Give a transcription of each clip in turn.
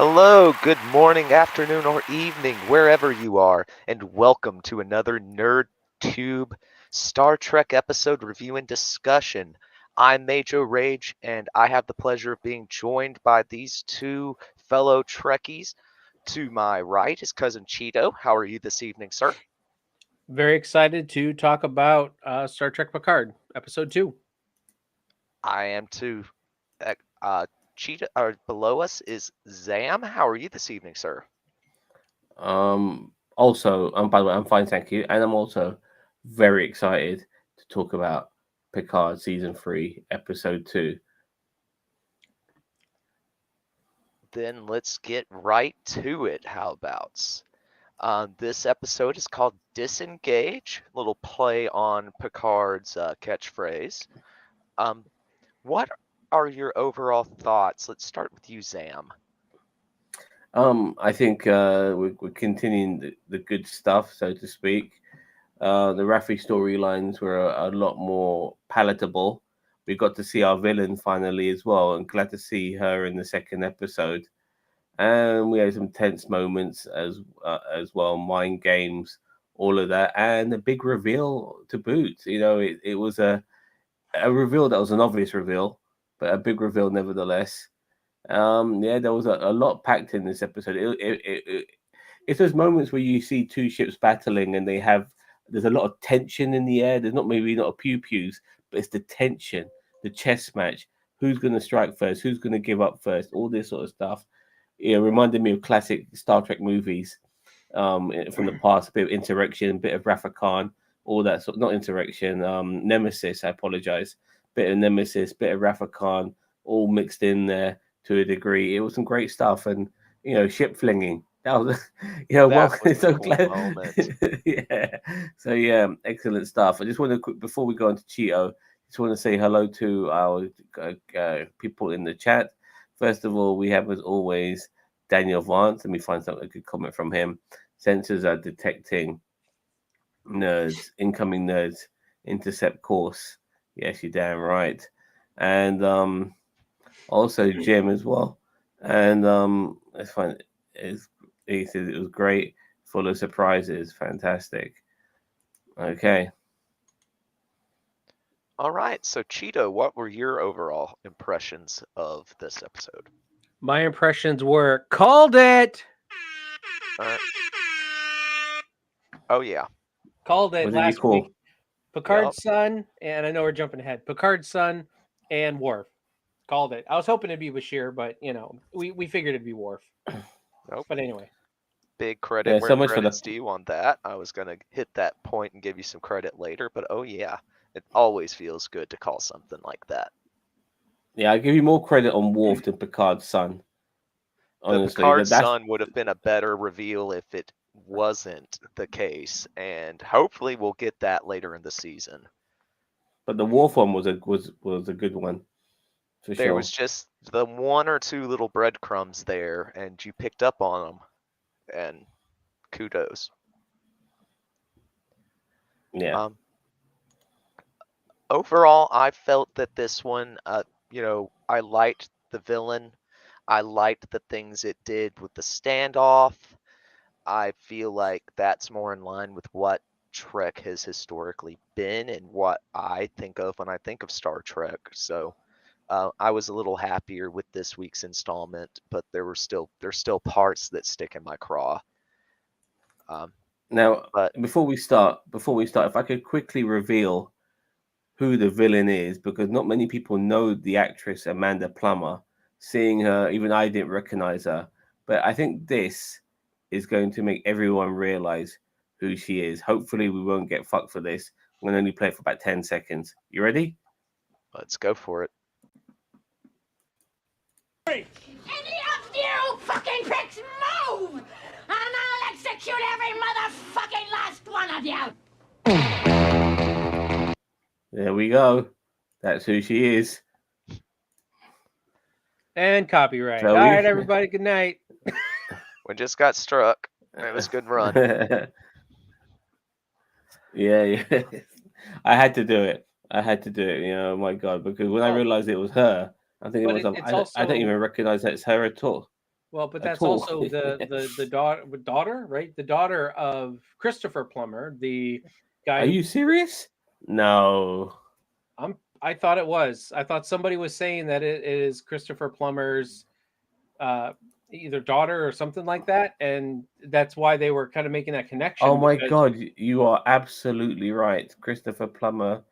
Hello, good morning, afternoon, or evening, wherever you are, and welcome to another NerdTube Star Trek episode review and discussion. I'm Major Rage, and I have the pleasure of being joined by these two fellow Trekkies. To my right is cousin Cheeto. How are you this evening, sir? Very excited to talk about Star Trek Picard, episode 2. I am too. Uh, uh, Cheetah, or below us is Zam. How are you this evening, sir? By the way, I'm fine, thank you, and I'm also very excited to talk about Picard season 3, episode 2. Then let's get right to it. How about? This episode is called Disengage, a little play on Picard's catchphrase. Um, what are your overall thoughts? Let's start with you, Zam. I think we're continuing the good stuff, so to speak. The Raffi storylines were a lot more palatable. We got to see our villain finally as well, and glad to see her in the second episode. And we had some tense moments as well, mind games, all of that, and a big reveal to boot. It was a reveal that was an obvious reveal, but a big reveal nevertheless. Yeah, there was a lot packed in this episode. It's those moments where you see two ships battling and there's a lot of tension in the air. There's not a pew pews, but it's the tension, the chess match. Who's going to strike first? Who's going to give up first? All this sort of stuff. It reminded me of classic Star Trek movies from the past. A bit of Insurrection, a bit of Rafa Khan, all that sort. Not Insurrection, Nemesis. I apologize. Bit of Nemesis, bit of Rafa Khan, all mixed in there to a degree. It was some great stuff, and ship flinging. That was, That was so a cool glad. moment. Yeah. So yeah, excellent stuff. I just want to before we go into Cheeto, just want to say hello to our people in the chat. First of all, we have as always Daniel Vance. Let me find a good comment from him. Sensors are detecting nerds, incoming nerds, intercept course. Yes, you're damn right. And also Jim as well. And it's fun. He said it was great, full of surprises, fantastic. Okay. All right, so Cheeto, what were your overall impressions of this episode? My impressions were called it. Uh, oh yeah, Called it What did you last call? week. yep. Picard's son, and I know we're jumping ahead. Picard's son and Worf. Called it. I was hoping it'd be Bashir, but we figured it'd be Worf. Nope. But anyway, Big credit Yeah, where so much for the. credit's due on that. I was gonna hit that point and give you some credit later, but oh yeah, it always feels good to call something like that. Yeah, I give you more credit on Worf than Picard's son. The Honestly, Picard that's son would have been a better reveal if it wasn't the case, and hopefully we'll get that later in the season. but the Worf one was a good one for There was sure. just the one or two little breadcrumbs there, and you picked up on them, and kudos. Yeah. Um, Overall, I felt that this one, I liked the villain. I liked the things it did with the standoff. I feel like that's more in line with what Trek has historically been and what I think of when I think of Star Trek. So I was a little happier with this week's installment, but there's still parts that stick in my craw. Um, Now, but before we start, if I could quickly reveal who the villain is, because not many people know the actress Amanda Plummer. Seeing her, even I didn't recognize her. But I think this is going to make everyone realize who she is. Hopefully, we won't get fucked for this. I'm going to only play it for about 10 seconds. You ready? let's go for it. Any of you fucking pricks move! And I'll execute every motherfucking last one of you! There we go. That's who she is. and copyright. So All we. right, everybody. Good night. We just got struck. It was a good run. Yeah. I had to do it. My God, because when I Well, realized it was her, I think it but was. it's I don't also even recognize that it's her at all. Well, but at that's all. also the daughter, right? The daughter of Christopher Plummer, the guy. Are you serious? No. I thought it was. I thought somebody was saying that it is Christopher Plummer's uh, either daughter or something like that, and that's why they were kind of making that Oh connection my because God, you are absolutely right. Christopher Plummer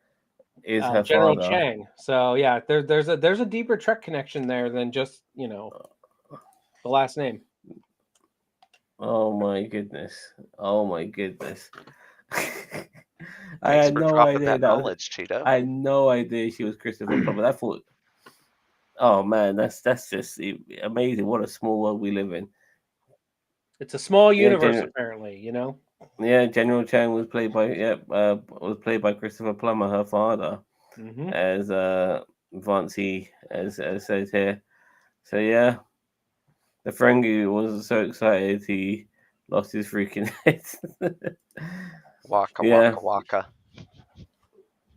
is her General father. Chang. So yeah, there's a deeper Trek connection there than just the last name. Oh my goodness. Oh my goodness. I Thanks had for no dropping idea that that was, knowledge, Cheeto. I had no idea she was Christopher Plummer. I thought, oh man, that's just amazing. What a small world we live in. It's a small Yeah, universe, apparently. General Chang was played by Christopher Plummer, her father, Mm-hmm. as Vancy as says here. So yeah, the Ferengi was so excited he lost his freaking head. Waka Yeah, waka waka.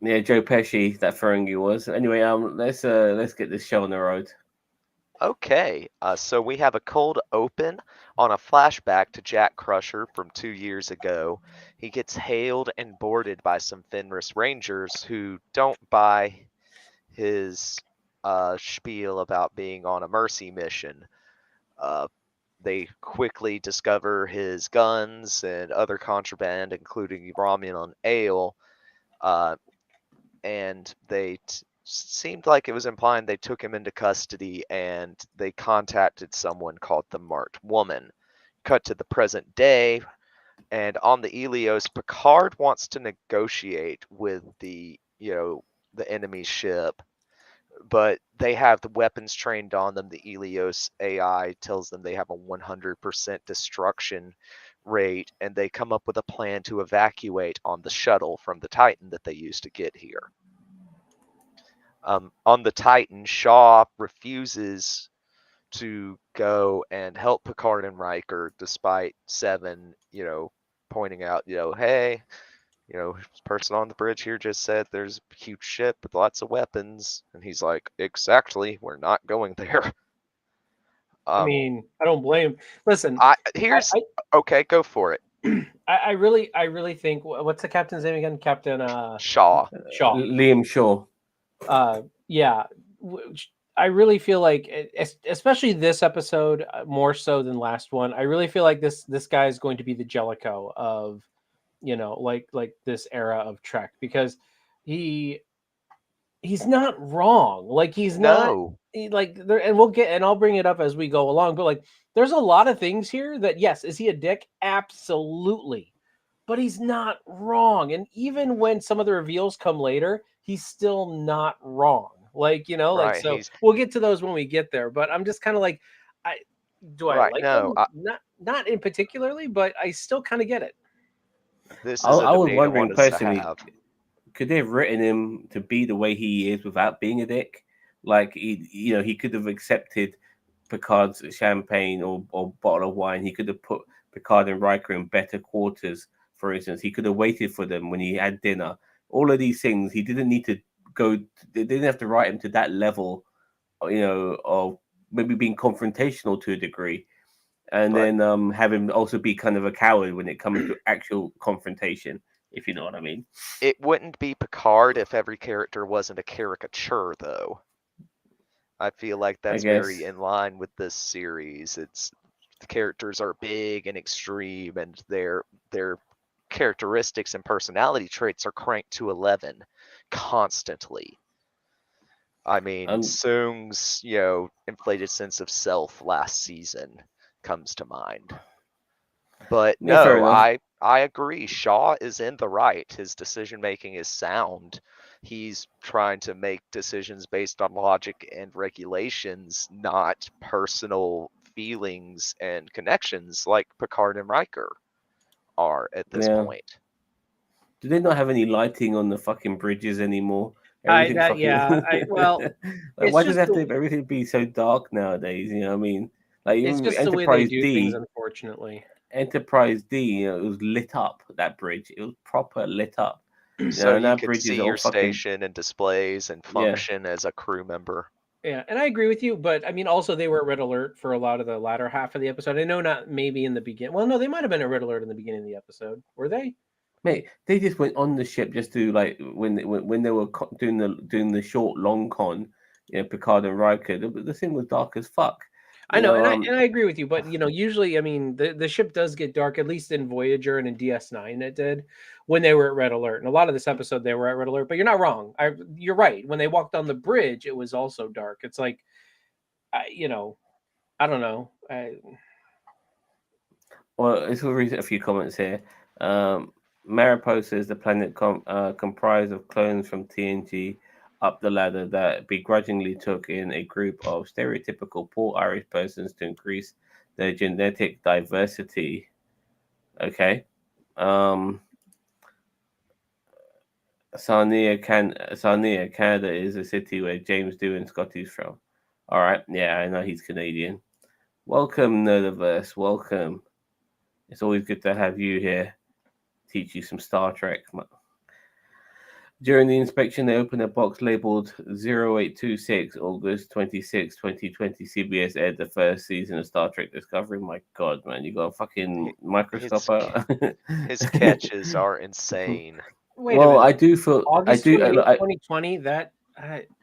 yeah, Joe Pesci, that Ferengi was. Anyway, let's get this show on the road. Okay, so we have a cold open on a flashback to Jack Crusher from 2 years ago. He gets hailed and boarded by some Fenris Rangers who don't buy his spiel about being on a mercy mission. Uh, they quickly discover his guns and other contraband, including Romulan ale, uh, and seemed like it was implying they took him into custody and they contacted someone called the Marked Woman. Cut to the present day, and on the Helios, Picard wants to negotiate with the enemy ship, but they have the weapons trained on them. The Helios AI tells them they have a 100% destruction rate, and they come up with a plan to evacuate on the shuttle from the Titan that they used to get here. On the Titan, Shaw refuses to go and help Picard and Riker, despite Seven, pointing out, hey, this person on the bridge here just said there's a huge ship with lots of weapons, and he's like, exactly, we're not going there. I mean, I don't blame. Listen, Okay, go for it. I really think what's the captain's name again? Captain Shaw. Liam Shaw. Yeah, I really feel like, especially this episode, more so than last one. I really feel like this guy is going to be the Jellicoe of, like this era of Trek, because he's not wrong. Like he's not like there, and I'll bring it up as we go along. But like, there's a lot of things here that, yes, is he a dick? Absolutely. But he's not wrong. And even when some of the reveals come later, he's still not wrong. Like, Right, so we'll get to those when we get there. But I'm just kind of like, I like him? Not in particularly, but I still kind of get it. This is I was wondering want us to personally, have. could they have written him to be the way he is without being a dick? Like he could have accepted Picard's champagne or bottle of wine. He could have put Picard and Riker in better quarters, for instance. He could have waited for them when he had dinner. All of these things, he didn't need to go. They didn't have to write him to that level, of maybe being confrontational to a degree, and then have him also be kind of a coward when it comes to actual confrontation, if you know what I mean. It wouldn't be Picard if every character wasn't a caricature, though. I feel like that's very in line with this series. The characters are big and extreme, and their characteristics and personality traits are cranked to 11 constantly. I mean, Soong's, inflated sense of self last season comes to mind. But no, I agree. Shaw is in the right. His decision making is sound. He's trying to make decisions based on logic and regulations, not personal feelings and connections like Picard and Riker are at this point. Do they not have any lighting on the fucking bridges anymore? Why does it have to everything be so dark nowadays? You know what I mean? Like it's even just Enterprise the way they do D, things, unfortunately. Enterprise D, it was lit up. That bridge, it was proper lit up. So you could see your station and displays and function as a crew member. Yeah, and I agree with you, but I mean, also they were at red alert for a lot of the latter half of the episode. I know not maybe in the beginning. Well, no, they might have been at red alert in the beginning of the episode. Were they? Mate, they just went on the ship just to like when they were doing the short long con, Picard and Riker. The thing was dark as fuck. I You know, know, and I agree with you, but usually, I mean, the ship does get dark, at least in Voyager and in DS9 it did when they were at red alert. And a lot of this episode they were at red alert, but you're not wrong. You're right. When they walked on the bridge, it was also dark. It's like, I don't know. well, let's read a few comments here. Mariposa is the planet comprised of clones from TNG up the ladder that begrudgingly took in a group of stereotypical poor Irish persons to increase their genetic diversity. Okay. Sarnia, Canada is a city where James Doohan Scotty's from. All right. Yeah, I know he's Canadian. Welcome, Nerdiverse. Welcome. It's always good to have you here. Teach you some Star Trek. During the inspection, they opened a box labeled 0826, August 26, 2020. CBS aired the first season of Star Trek Discovery. My God, man, you got a fucking microscope out. His catches are insane. Wait a Well, minute. I do feel August 28, 2020. That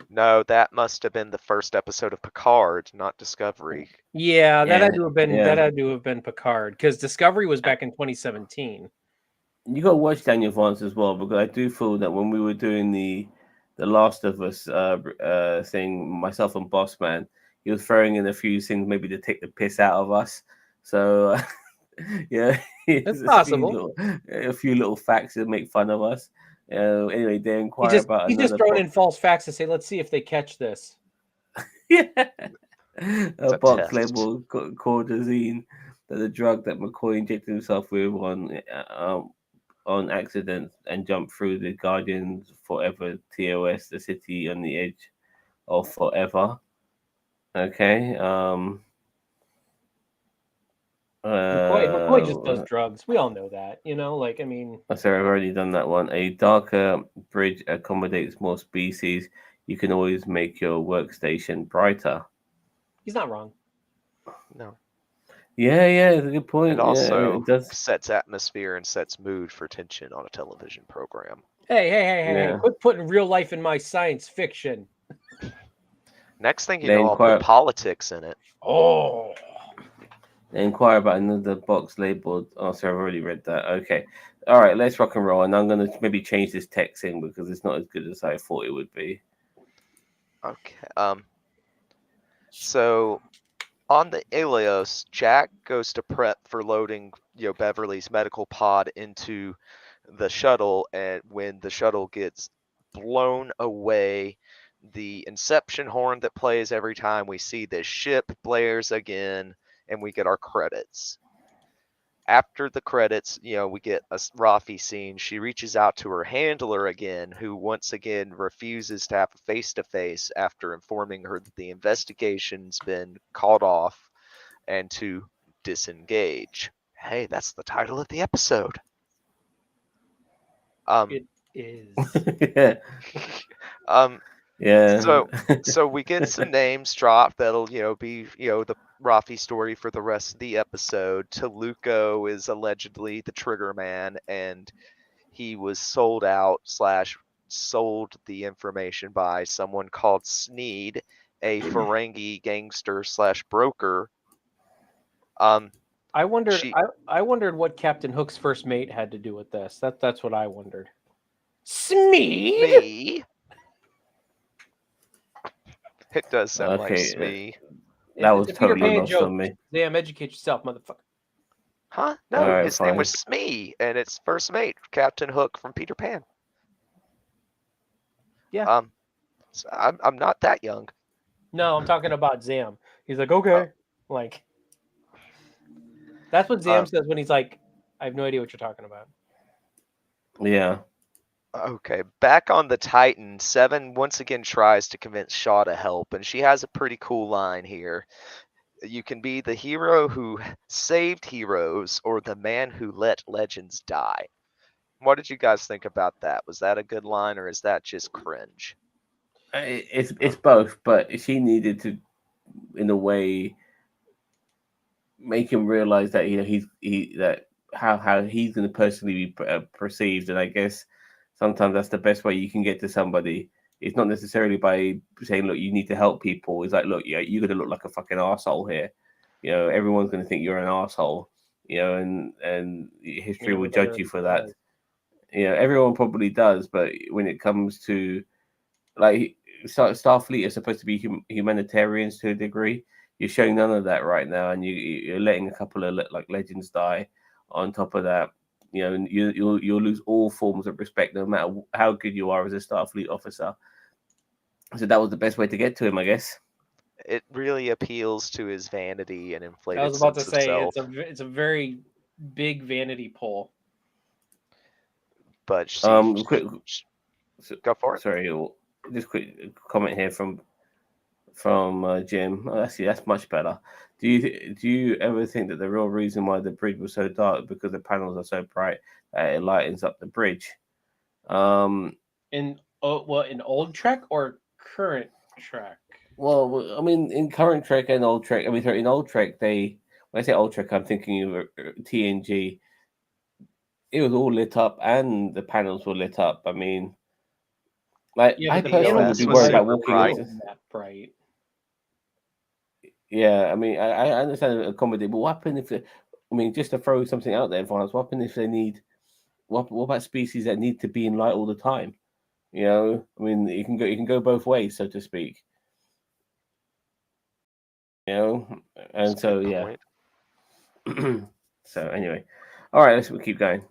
No, that must have been the first episode of Picard, not Discovery. yeah, that had to have been yeah. that had to have been Picard because Discovery was back in 2017. You got to watch Daniel Vance as well, because I do feel that when we were doing the Last of Us thing, myself and Boss Man, he was throwing in a few things maybe to take the piss out of us. So yeah, It's possible. A few little facts that make fun of us. Anyway, they He inquire just about he's just another throwing in false facts to say, let's see if they catch this. yeah. It's A a box test. labeled cordazine, that the drug that McCoy injected himself with on accident and jumped through the Guardians Forever TOS, the city on the edge of forever. Okay. McCoy just does drugs. We all know that, Like, I mean, sorry, I've already done that one. A darker bridge accommodates more species. You can always make your workstation brighter. he's not wrong. No. Yeah, it's a good point. It also it does. sets atmosphere and sets mood for tension on a television program. Hey, quit putting real life in my science fiction. Next thing you They know, I'll put politics in it. Oh. They inquire about another box labeled. Oh, sorry, I've already read that. Okay. All right, let's rock and roll. And I'm going to maybe change this text in because it's not as good as I thought it would be. Okay. So on the Ilios, Jack goes to prep for loading, Beverly's medical pod into the shuttle, and when the shuttle gets blown away, the Inception horn that plays every time we see this ship blares again, and we get our credits. After the credits, we get a Rafi scene. She reaches out to her handler again, who once again refuses to have a face-to-face after informing her that the investigation's been called off and to disengage. Hey, that's the title of the episode. It is. Yeah. Yeah. So we get some names dropped that'll, be, the Rafi story for the rest of the episode. Toluco is allegedly the trigger man, and he was sold the information by someone called Sneed, a Ferengi gangster / broker. I wondered what Captain Hook's first mate had to do with this. That's what I wondered. Smeed? Me? It does sound like Smee. That was totally lost on me. Damn, educate yourself, motherfucker. Huh? No, right, his name was Smee, and it's first mate, Captain Hook from Peter Pan. Yeah. So I'm not that young. No, I'm talking about Zam. He's like, okay. Like, that's what Zam says when he's like, I have no idea what you're talking about. Yeah. Okay, back on the Titan, Seven once again tries to convince Shaw to help, and she has a pretty cool line here. You can be the hero who saved heroes or the man who let legends die. What did you guys think about that? Was that a good line, or is that just cringe? It's both, but she needed to, in a way, make him realize that that how he's going to personally be perceived, and I guess sometimes that's the best way you can get to somebody. It's not necessarily by saying, "Look, you need to help people." It's like, "Look, yeah, you're going to look like a fucking asshole here." Everyone's going to think you're an asshole. And history will judge you for that. Everyone probably does, but when it comes to like Starfleet is supposed to be humanitarians to a degree. You're showing none of that right now, and you're letting a couple of legends die. On top of that, you'll lose all forms of respect, no matter how good you are as a Starfleet officer. So that was the best way to get to him, I guess. It really appeals to his vanity and I inflated was about to sense of say self. it's a very big vanity pull. But see, Quick, go for it. sorry, just quick comment here from Jim. Oh, that's much better. Do you ever think that the real reason why the bridge was so dark because the panels are so bright that it lightens up the bridge? In old Trek or current Trek? Well, I mean, in current Trek and old Trek, I mean, sorry, in old Trek, when I say old Trek, I'm thinking of TNG. It was all lit up, and the panels were lit up. I mean, like Yeah, I but the personally would VOS be was worried about super walking bright. into. that bright. Yeah, I mean, I understand accommodate, but what happen if? I mean, just to throw something out there, Vance, what happen if they need? What about species that need to be in light all the time? I mean, you can go both ways, so to speak. And That's a so good yeah. point. So anyway, all right, let's keep going.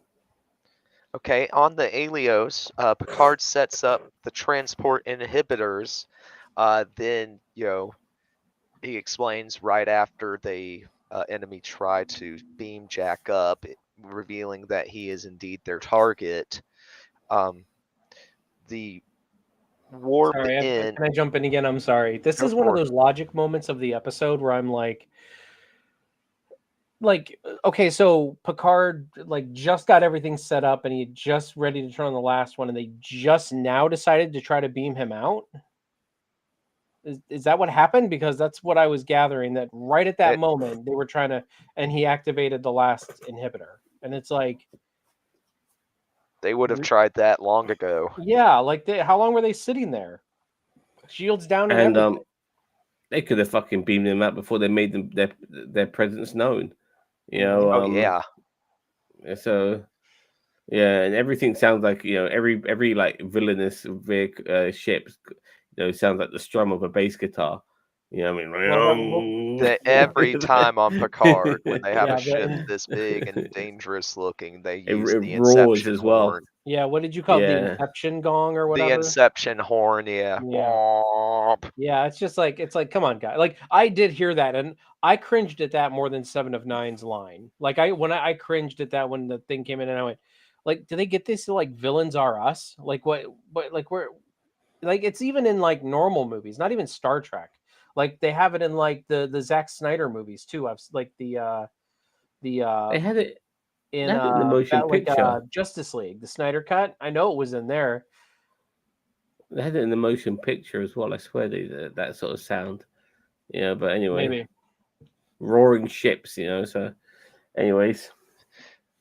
Okay, on the Alios, Picard sets up the transport inhibitors. Then he explains right after the enemy try to beam Jack up, revealing that he is indeed their target. The warp Sorry, in. can I jump in again? I'm sorry. This Go is one of for it. those logic moments of the episode where I'm like, okay, so Picard just got everything set up and he had just ready to turn on the last one, and they just now decided to try to beam him out. Is that what happened? Because that's what I was gathering, that right at that moment they were trying to, and he activated the last inhibitor, and it's like They would have tried that long ago. yeah, how long were they sitting there? Shields down and And everything. they could have fucking beamed them out before they made them their presence known. Oh yeah. So yeah, and everything sounds like every like villainous ship, sounds like the strum of a bass guitar. I mean, Every time on Picard, when they have Yeah, a ship this big and dangerous looking, they it use the roars Inception as well. horn. yeah. What did you call it? The Yeah, Inception gong or The whatever? Inception horn, yeah. Yeah, it's just it's like, come on, guy. Like, I did hear that, and I cringed at that more than Seven of Nine's line. Like, I cringed at that when the thing came in, and I went, like, do they get this to like villains are us? Like, what, like, we're like, it's even in like normal movies, not even Star Trek. Like, they have it in like the Zack Snyder movies too. I've like the they had it. in They had it in the motion picture. Justice League, the Snyder cut. I know it was in there. They had it in the motion picture as well. I swear that sort of sound. But anyway, Maybe. roaring ships. So, anyways,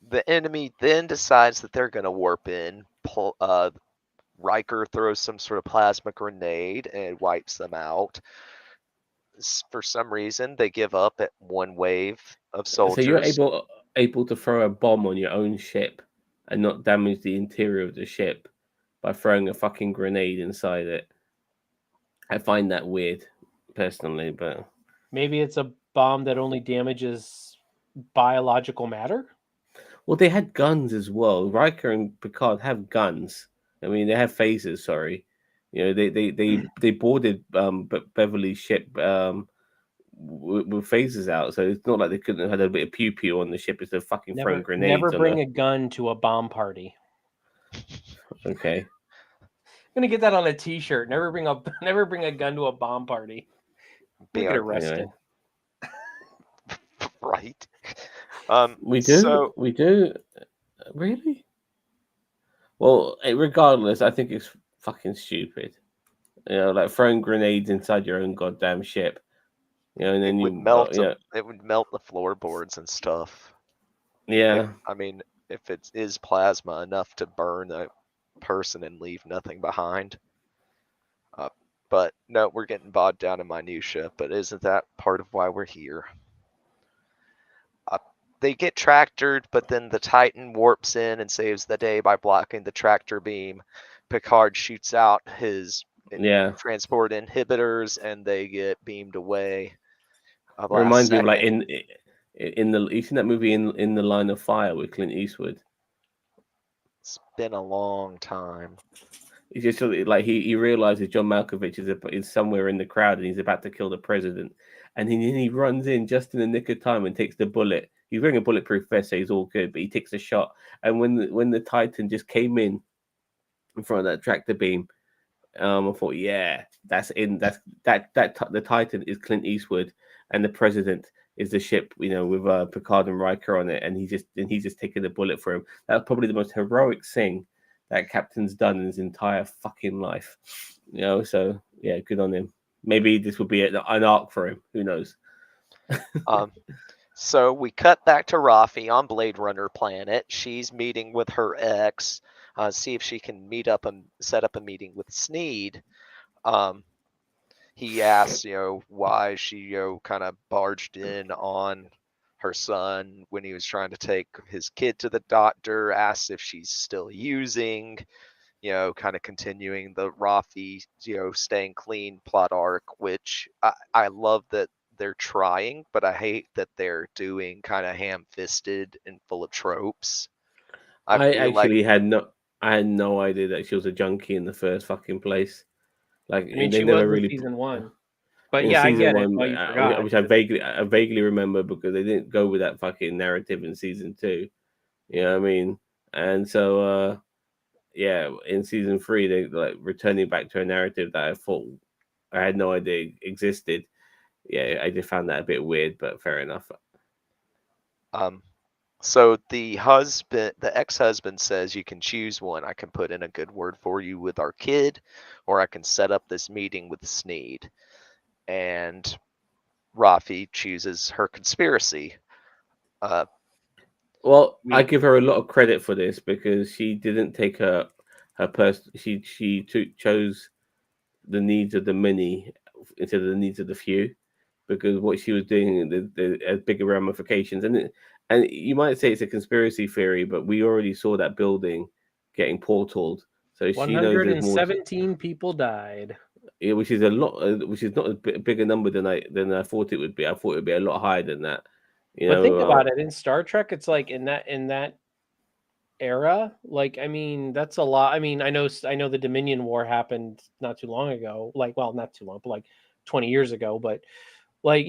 The enemy then decides that they're going to warp in. Riker throws some sort of plasma grenade and wipes them out. For some reason, they give up at one wave of so you're soldiers. able to throw a bomb on your own ship and not damage the interior of the ship by throwing a fucking grenade inside it. I find that weird, personally, but Maybe it's a bomb that only damages biological matter. well, they had guns as well. Riker and Picard have guns. I mean, they have phasers. Sorry, they boarded Beverly's ship with phasers out, so it's not like they couldn't have had a bit of pew pew on the ship instead of fucking throwing grenades. Never bring a gun to a bomb party. Okay. I'm gonna get that on a T-shirt. Never bring a gun to a bomb party. We get arrested. Anyway. Right. We do. Really? Well, regardless, I think it's fucking stupid. like throwing grenades inside your own goddamn ship. And then It would you, melt them. It would melt the floorboards and stuff. yeah. I mean, if it is plasma enough to burn a person and leave nothing behind. But no, we're getting bogged down in minutia. But isn't that part of why we're here? They get tractored, but then the Titan warps in and saves the day by blocking the tractor beam. Picard shoots out his transport inhibitors, and they get beamed away. It reminds me of like in the you seen that movie in the Line of Fire with Clint Eastwood. It's been a long time. He's just like he realizes John Malkovich is somewhere in the crowd and he's about to kill the president, and he runs in just in the nick of time and takes the bullet. He's wearing a bulletproof vest, so he's all good, but he takes a shot. And when the Titan just came in front of that tractor beam, I thought, yeah, the Titan is Clint Eastwood, and the president is the ship, with Picard and Riker on it, and he's just taking the bullet for him. That's probably the most heroic thing that Captain's done in his entire fucking life. So yeah, good on him. Maybe this will be an arc for him. Who knows? So we cut back to Rafi on Blade Runner planet. She's meeting with her ex. See if she can set up a meeting with Sneed. He asks, why she, kind of barged in on her son when he was trying to take his kid to the doctor. Asks if she's still using, kind of continuing the Rafi, staying clean plot arc, which I love that they're trying, but I hate that they're doing kind of ham-fisted and full of tropes. I actually had no idea that she was a junkie in the first fucking place. Like, I mean, they she never was in really season 1. But in yeah, I season get it. one, Well, you forgot. which I vaguely remember because they didn't go with that fucking narrative in season 2. You know what I mean? And so, yeah, in season 3, they like returning back to a narrative that I thought I had no idea existed. Yeah, I just found that a bit weird, but fair enough. So the ex-husband says you can choose one. I can put in a good word for you with our kid, or I can set up this meeting with Sneed. And Rafi chooses her conspiracy. Well, I give her a lot of credit for this because she didn't take her she chose the needs of the many instead of the needs of the few, because what she was doing has bigger ramifications. And you might say it's a conspiracy theory, but we already saw that building getting portaled, so she knows there's more. 117 people died. Yeah, which is a lot, which is not a bigger number than I thought it would be. I thought it would be a lot higher than that. But think about it. In Star Trek, it's like in that era, like, I mean, that's a lot. I mean, I know the Dominion War happened not too long ago. Like, well, not too long, but like 20 years ago. But like,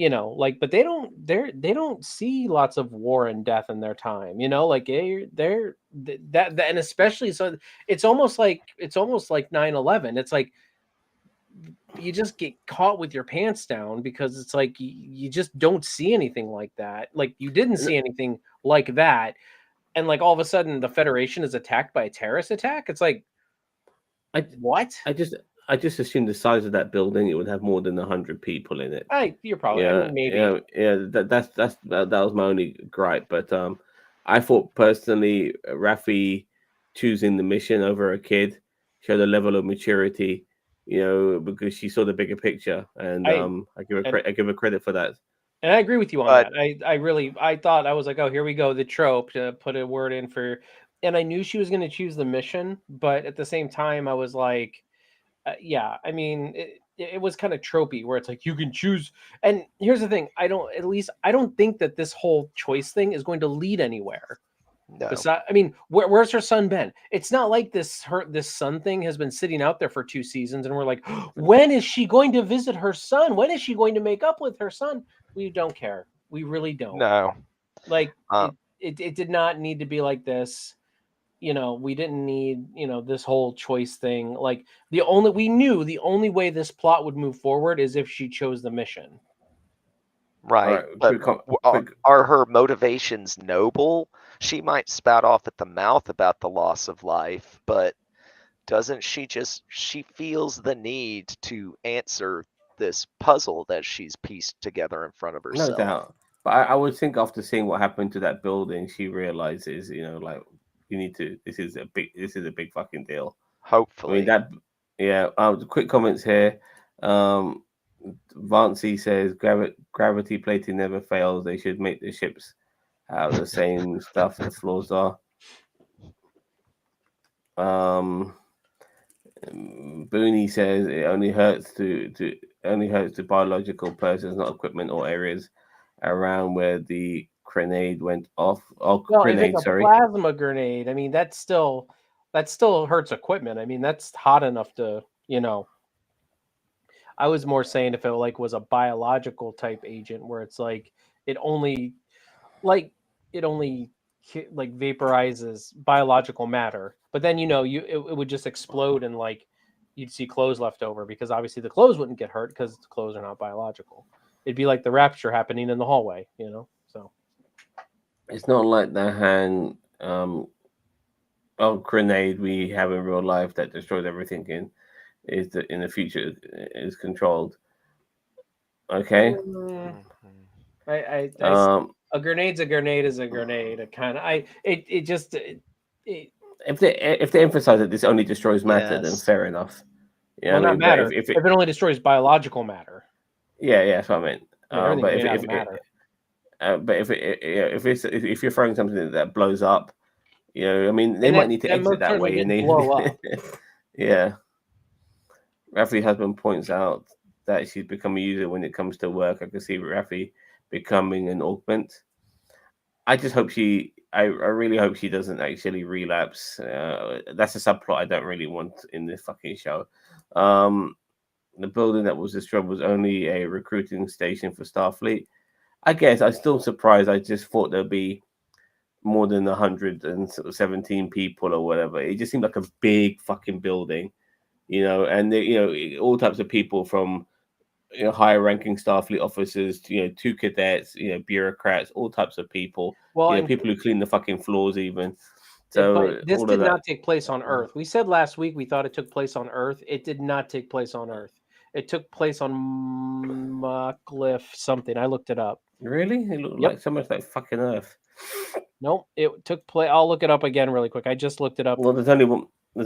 but they don't see lots of war and death in their time. Like they're that and especially so it's almost like 9/11. It's like you just get caught with your pants down because it's like you just don't see anything like that. Like you didn't see anything like that. And like all of a sudden the Federation is attacked by a terrorist attack. It's like, what? I just assumed the size of that building, it would have more than 100 people in it. You're probably maybe. That was my only gripe. But I thought personally, Raffi choosing the mission over a kid showed a level of maturity, because she saw the bigger picture, and I give her credit for that. And I agree with you on that. I thought, I was like, oh, here we go, the trope to put a word in for, and I knew she was going to choose the mission, but at the same time, I was like, yeah, I mean, it was kind of tropey where it's like you can choose. And here's the thing: I don't think that this whole choice thing is going to lead anywhere. No. I mean, where's her son been? It's not like this son thing has been sitting out there for 2 seasons, and we're like, when is she going to visit her son? When is she going to make up with her son? We don't care. We really don't. No. Like it did not need to be like this. We didn't need, this whole choice thing. Like we knew the only way this plot would move forward is if she chose the mission. Right. But are her motivations noble? She might spout off at the mouth about the loss of life, but doesn't she feels the need to answer this puzzle that she's pieced together in front of No herself. doubt. But I would think after seeing what happened to that building, she realizes, like you need to. This is a big fucking deal. I Hopefully. mean that. Yeah. Quick comments here. Vancy says gravity plating never fails. They should make the ships out of the same stuff the floors are. Booney says it only hurts to biological persons, not equipment or areas around where the grenade went off. Oh, Well, if grenade, it's a sorry. plasma grenade, I mean that still hurts equipment. I mean that's hot enough to, I was more saying if it was a biological type agent where it's like it only vaporizes biological matter, but then it would just explode and you'd see clothes left over because obviously the clothes wouldn't get hurt because the clothes are not biological. It'd be like the rapture happening in the hallway, so It's not like the hand grenade we have in real life that destroys everything in the future is controlled. Okay. I a grenade's a grenade is a grenade. It kind of if they emphasize that this only destroys matter, then Yes. fair enough. Yeah, well, I not mean, matter. but if If it only destroys biological matter, yeah, that's what I meant. I mean, everything's But made out of matter. but if you're throwing something that blows up, I mean, they And might that- need to that exit most that certainly way, and didn't they blow up. yeah. Rafi husband points out that she's become a user when it comes to work. I can see Rafi becoming an augment. I just hope I really hope she doesn't actually relapse. That's a subplot I don't really want in this fucking show. The building that was destroyed was only a recruiting station for Starfleet. I guess I'm still surprised. I just thought there'd be more than 117 people or whatever. It just seemed like a big fucking building, and all types of people from higher ranking Starfleet officers, two cadets, bureaucrats, all types of people. Well, and People who clean the fucking floors even. So but this all did of that. not take place on Earth. We said last week we thought it took place on Earth. It did not take place on Earth. It took place on Machliff something. I looked it up. Really? It looked Yep. like so much like fucking Earth. Nope, it took place. I'll look it up again really quick. I just looked it up. Well, there's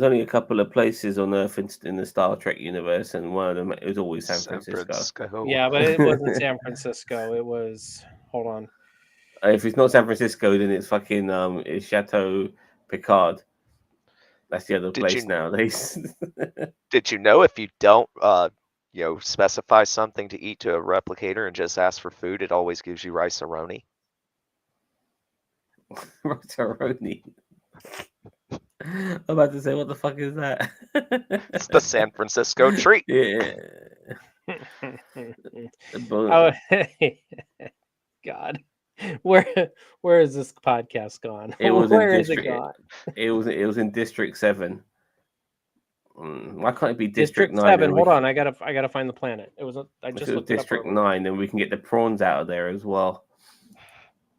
only a couple of places on Earth in the Star Trek universe, and one of them is always San Francisco. Yeah, but it wasn't San Francisco. It was. Hold on. If it's not San Francisco, then it's fucking it's Chateau Picard. That's the other place nowadays. Did you know if you don't specify something to eat to a replicator and just ask for food, it always gives you rice-a-roni? Rice-a-roni. I'm about to say, what the fuck is that? It's the San Francisco treat. Yeah. Oh, God, where is this podcast gone? Where is it gone? It was in District 7. Why can't it be District 9? 7. Hold on, I gotta find the planet. It was. I just looked it up. District 9, and we can get the prawns out of there as well.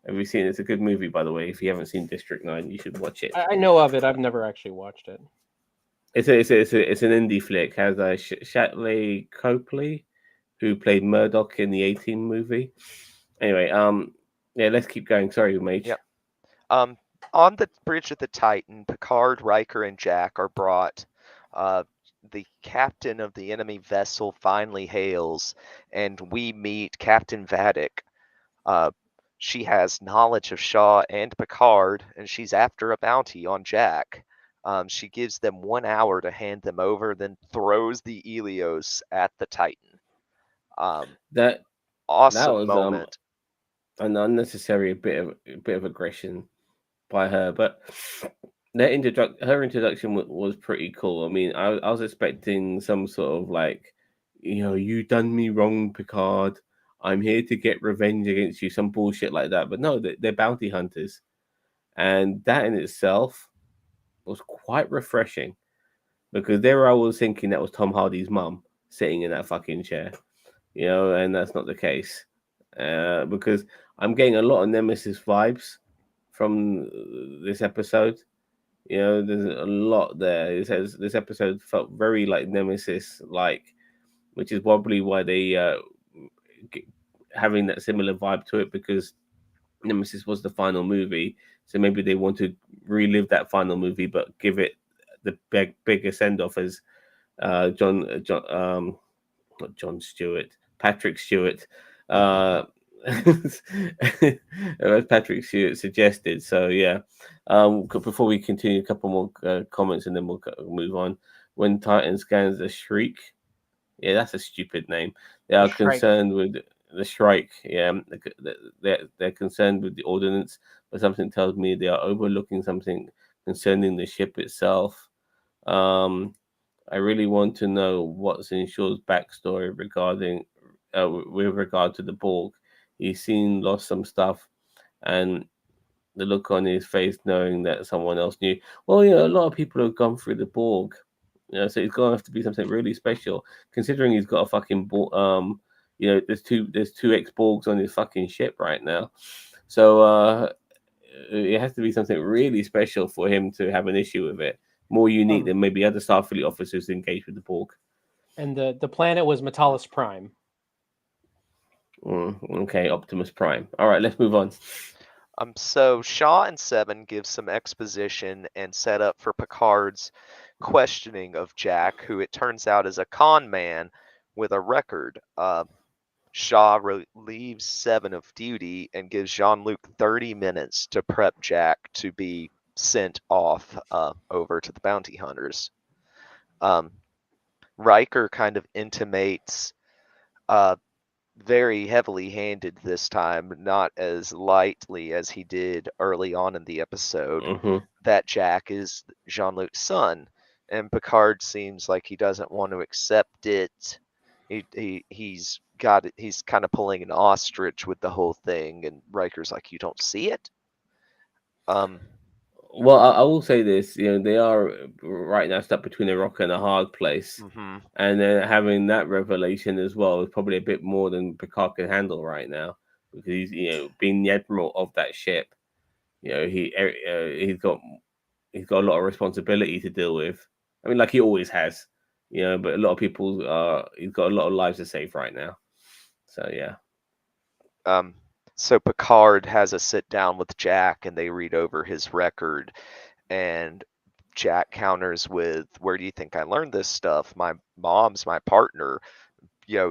Have you seen it? It's a good movie, by the way. If you haven't seen District 9, you should watch it. I know of it. I've never actually watched it. It's an indie flick. Has Shatley Copley, who played Murdoch in the 18 movie. Anyway, yeah, let's keep going. Sorry, mate. Yep. On the bridge of the Titan, Picard, Riker, and Jack are brought. The captain of the enemy vessel finally hails, and we meet Captain Vadek. She has knowledge of Shaw and Picard, and she's after a bounty on Jack. She gives them 1 hour to hand them over, then throws the Helios at the Titan. That awesome was moment. An unnecessary bit of aggression by her, but her introduction was pretty cool. I mean, I was expecting some sort of you done me wrong, Picard. I'm here to get revenge against you, some bullshit like that. But no, they're bounty hunters, and that in itself was quite refreshing, because there I was thinking that was Tom Hardy's mum sitting in that fucking chair, and that's not the case, because I'm getting a lot of Nemesis vibes from this episode. You know, there's a lot there. It says this episode felt very like Nemesis like, which is probably why they having that similar vibe to it, because Nemesis was the final movie, so maybe they want to relive that final movie, but give it the bigger send off as not John Stewart, Patrick Stewart, as Patrick Stewart suggested. So yeah, before we continue, a couple more comments and then we'll move on. When Titan scans the Shriek, yeah, that's a stupid name. They are Shrike. concerned with the Shrike. Yeah, they're concerned with the ordnance, but something tells me they are overlooking something concerning the ship itself. Um, I really want to know what's in Shaw's backstory regarding, with regard to the Borg. He's seen lost some stuff, and the look on his face, knowing that someone else knew. Well, a lot of people have gone through the Borg, so it's gonna have to be something really special, considering he's got a fucking there's two ex Borgs on his fucking ship right now, so it has to be something really special for him to have an issue with it. More unique than maybe other Starfleet officers engaged with the Borg. And the planet was Metalis Prime. Okay, Optimus Prime. All right, let's move on. So Shaw and Seven give some exposition and set up for Picard's questioning of Jack, who it turns out is a con man with a record. Shaw relieves Seven of duty and gives Jean-Luc 30 minutes to prep Jack to be sent off over to the bounty hunters. Riker kind of intimates very heavily handed this time, not as lightly as he did early on in the episode, that Jack is Jean-Luc's son, and Picard seems like he doesn't want to accept it. He's kind of pulling an ostrich with the whole thing, and Riker's like, "You don't see it?" Well, I will say this: they are right now stuck between a rock and a hard place, and then having that revelation as well is probably a bit more than Picard can handle right now, because he's being the admiral of that ship. He's got a lot of responsibility to deal with. I mean, like he always has, but a lot of people he's got a lot of lives to save right now. So yeah. So Picard has a sit down with Jack and they read over his record, and Jack counters with, "Where do you think I learned this stuff? My mom's my partner.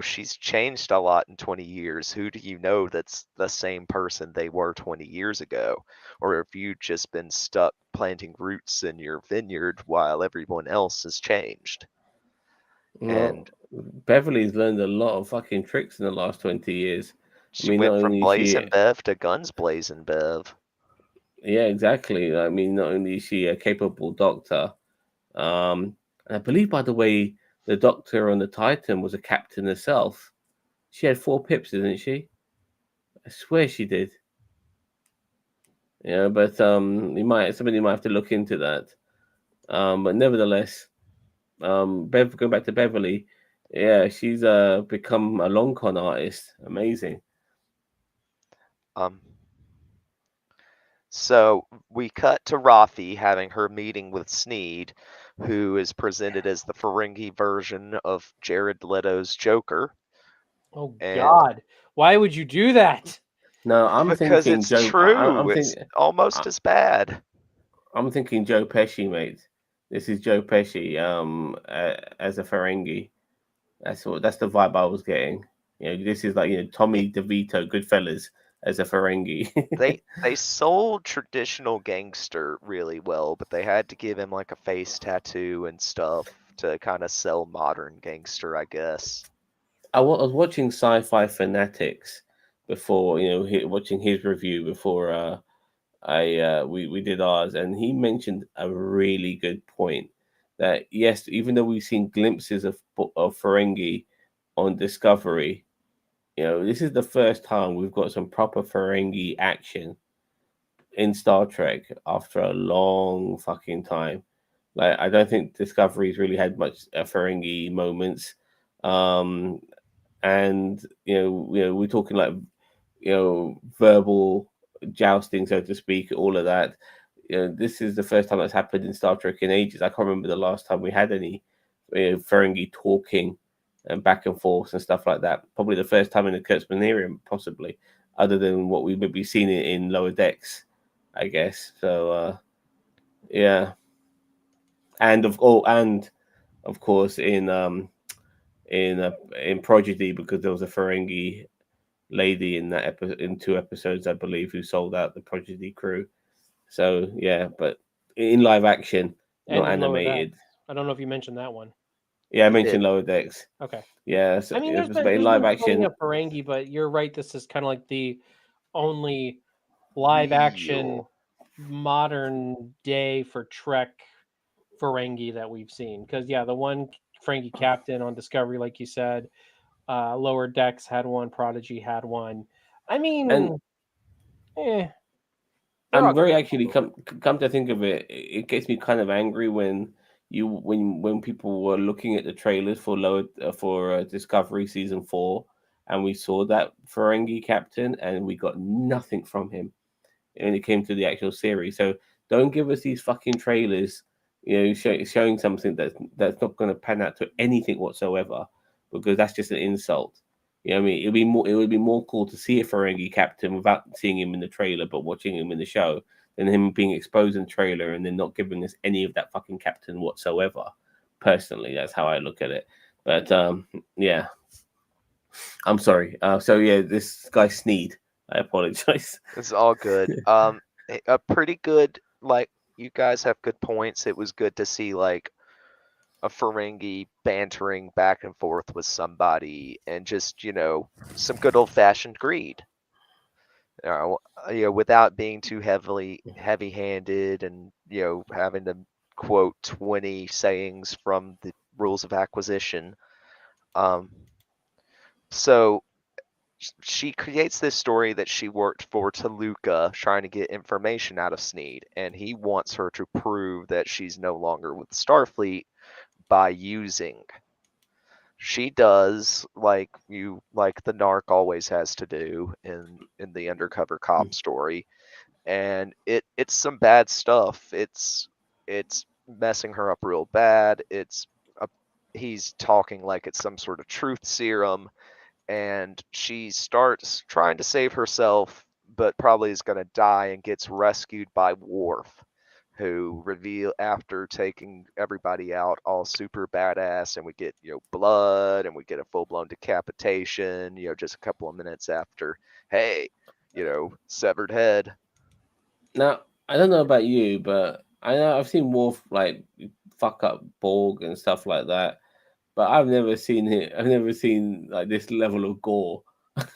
She's changed a lot in 20 years. Who do you know that's the same person they were 20 years ago? Or have you just been stuck planting roots in your vineyard while everyone else has changed?" And Beverly's learned a lot of fucking tricks in the last 20 years. She went from blazing Bev to guns blazing Bev. Yeah, exactly. I mean, not only is she a capable doctor, and I believe, by the way, the doctor on the Titan was a captain herself. She had 4 pips, didn't she? I swear she did. But somebody might have to look into that. But nevertheless, going back to Beverly, yeah, she's become a long con artist. Amazing. So we cut to Rafi having her meeting with Sneed, who is presented as the Ferengi version of Jared Leto's Joker. Oh God! Why would you do that? No, I'm because thinking it's Joe. True. It's almost as bad. I'm thinking Joe Pesci, mate. This is Joe Pesci as a Ferengi. That's the vibe I was getting. This is like Tommy DeVito, Goodfellas, as a Ferengi. they sold traditional gangster really well, but they had to give him like a face tattoo and stuff to kind of sell modern gangster, I guess. I was watching Sci-Fi Fanatics before, watching his review before we did ours, and he mentioned a really good point that yes, even though we've seen glimpses of Ferengi on Discovery, this is the first time we've got some proper Ferengi action in Star Trek after a long fucking time. Like, I don't think Discovery's really had much Ferengi moments. And we're talking like verbal jousting, so to speak, all of that. this is the first time that's happened in Star Trek in ages. I can't remember the last time we had any Ferengi talking and back and forth and stuff like that. Probably the first time in the Kurtzmanerium, possibly, other than what we've maybe seen in Lower Decks, I guess. So yeah, and of course in Prodigy, because there was a Ferengi lady in that in 2 episodes, I believe, who sold out the Prodigy crew. So yeah, but in live action, And not in Lower animated. Decks. I don't know if you mentioned that one. Yeah, I You mentioned did. Lower Decks. Okay. Yeah, so I mean, it was in there's live been plenty action. of Ferengi, but you're right. This is kind of like the only live action Real. modern day for Trek Ferengi that we've seen. Because yeah, the one Ferengi captain on Discovery, like you said, Lower Decks had one, Prodigy had one. I mean, And they're all I'm very kind of actually come to think of it, it gets me kind of angry when people were looking at the trailers for Discovery season 4, and we saw that Ferengi captain, and we got nothing from him when it came to the actual series. So don't give us these fucking trailers, showing something that's not going to pan out to anything whatsoever, because that's just an insult. You know what I mean? It would be more cool to see a Ferengi captain without seeing him in the trailer, but watching him in the show, than him being exposed in the trailer and then not giving us any of that fucking captain whatsoever. Personally, that's how I look at it. But yeah, I'm sorry. So yeah, this guy Sneed. I apologize. It's all good. A pretty good, like, you guys have good points. It was good to see, like, a Ferengi bantering back and forth with somebody and just, some good old-fashioned greed. Without being too heavy-handed and, having to quote 20 sayings from the rules of acquisition. So she creates this story that she worked for Toluca, trying to get information out of Sneed, and he wants her to prove that she's no longer with Starfleet by using. She does like the narc always has to do in the undercover cop story, and it's some bad stuff. It's messing her up real bad. He's talking like it's some sort of truth serum, and she starts trying to save herself, but probably is going to die and gets rescued by Worf, who reveal after taking everybody out all super badass, and we get blood, and we get a full-blown decapitation just a couple of minutes after, hey, severed head. Now, I don't know about you, but I know I've seen Wolf like fuck up Borg and stuff like that, but I've never seen it. I've never seen like this level of gore